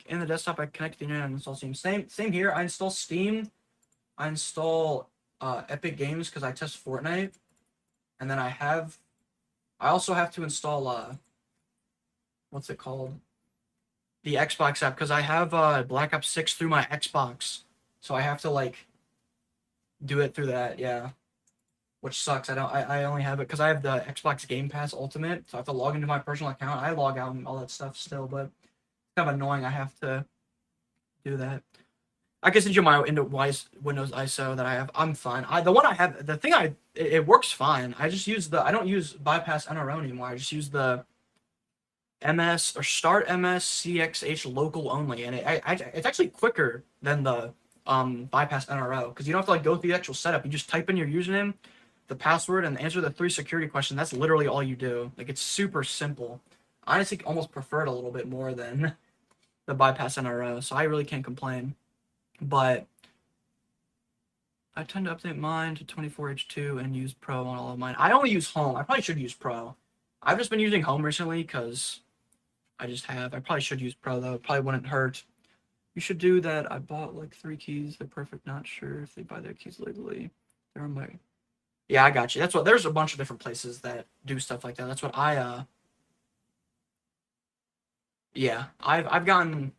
in the desktop, I connect to the internet and install Steam. Same here. I install Steam. I install Epic Games because I test Fortnite. And then I also have to install what's it called? The Xbox app, because I have Black Ops 6 through my Xbox. So I have to like do it through that, yeah. Which sucks. I only have it because I have the Xbox Game Pass Ultimate, so I have to log into my personal account. I log out and all that stuff still, but it's kind of annoying I have to do that. I can send you my Windows ISO that I have. I'm fine. It works fine. I don't use bypass NRO anymore. I just use the MS or Start MS CXH local only, and it's actually quicker than the bypass NRO, because you don't have to like go through the actual setup. You just type in your username, the password, and answer the 3 security questions. That's literally all you do. Like, it's super simple. I honestly almost prefer it a little bit more than the bypass NRO, so I really can't complain. But I tend to update mine to 24H2 and use Pro on all of mine. I only use Home. I probably should use Pro. I've just been using Home recently because I just have. I probably should use Pro, though. It probably wouldn't hurt. You should do that. I bought like 3 keys. They're perfect. Not sure if they buy their keys legally. They're on my... Yeah, I got you. There's a bunch of different places that do stuff like that. That's what yeah, I've gotten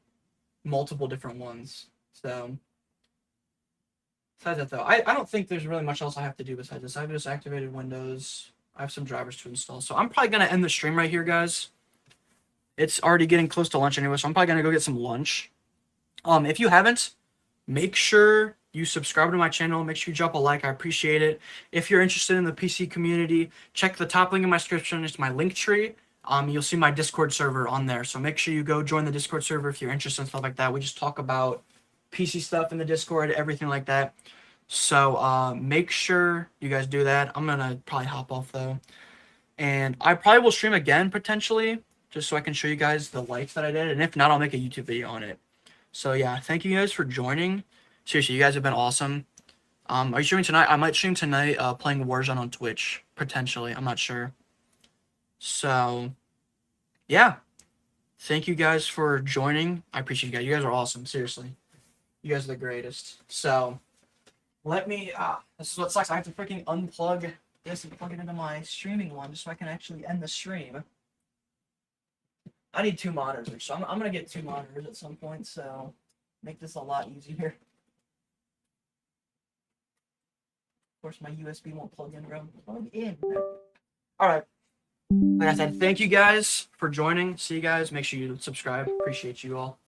multiple different ones. So besides that, though, I don't think there's really much else I have to do besides this. I've just activated Windows. I have some drivers to install. So I'm probably gonna end the stream right here, guys. It's already getting close to lunch anyway, so I'm probably gonna go get some lunch. If you haven't, make sure you subscribe to my channel. Make sure you drop a like. I appreciate it. If you're interested in the PC community, check the top link in my description. It's my link tree. You'll see my Discord server on there. So make sure you go join the Discord server if you're interested in stuff like that. We just talk about PC stuff in the Discord, everything like that. So make sure you guys do that. I'm gonna probably hop off though, and I probably will stream again potentially, just so I can show you guys the lights that I did. And if not, I'll make a YouTube video on it. So yeah, thank you guys for joining. Seriously, you guys have been awesome. Are you streaming tonight? I might stream tonight playing Warzone on Twitch, potentially. I'm not sure. So, yeah. Thank you guys for joining. I appreciate you guys. You guys are awesome, seriously. You guys are the greatest. So, let me... this is what sucks. I have to freaking unplug this and plug it into my streaming one just so I can actually end the stream. I need 2 monitors, so I'm going to get 2 monitors at some point, so make this a lot easier. Of course, my USB won't plug in, bro. Plug in. Alright. Like I said, thank you guys for joining. See you guys. Make sure you subscribe. Appreciate you all.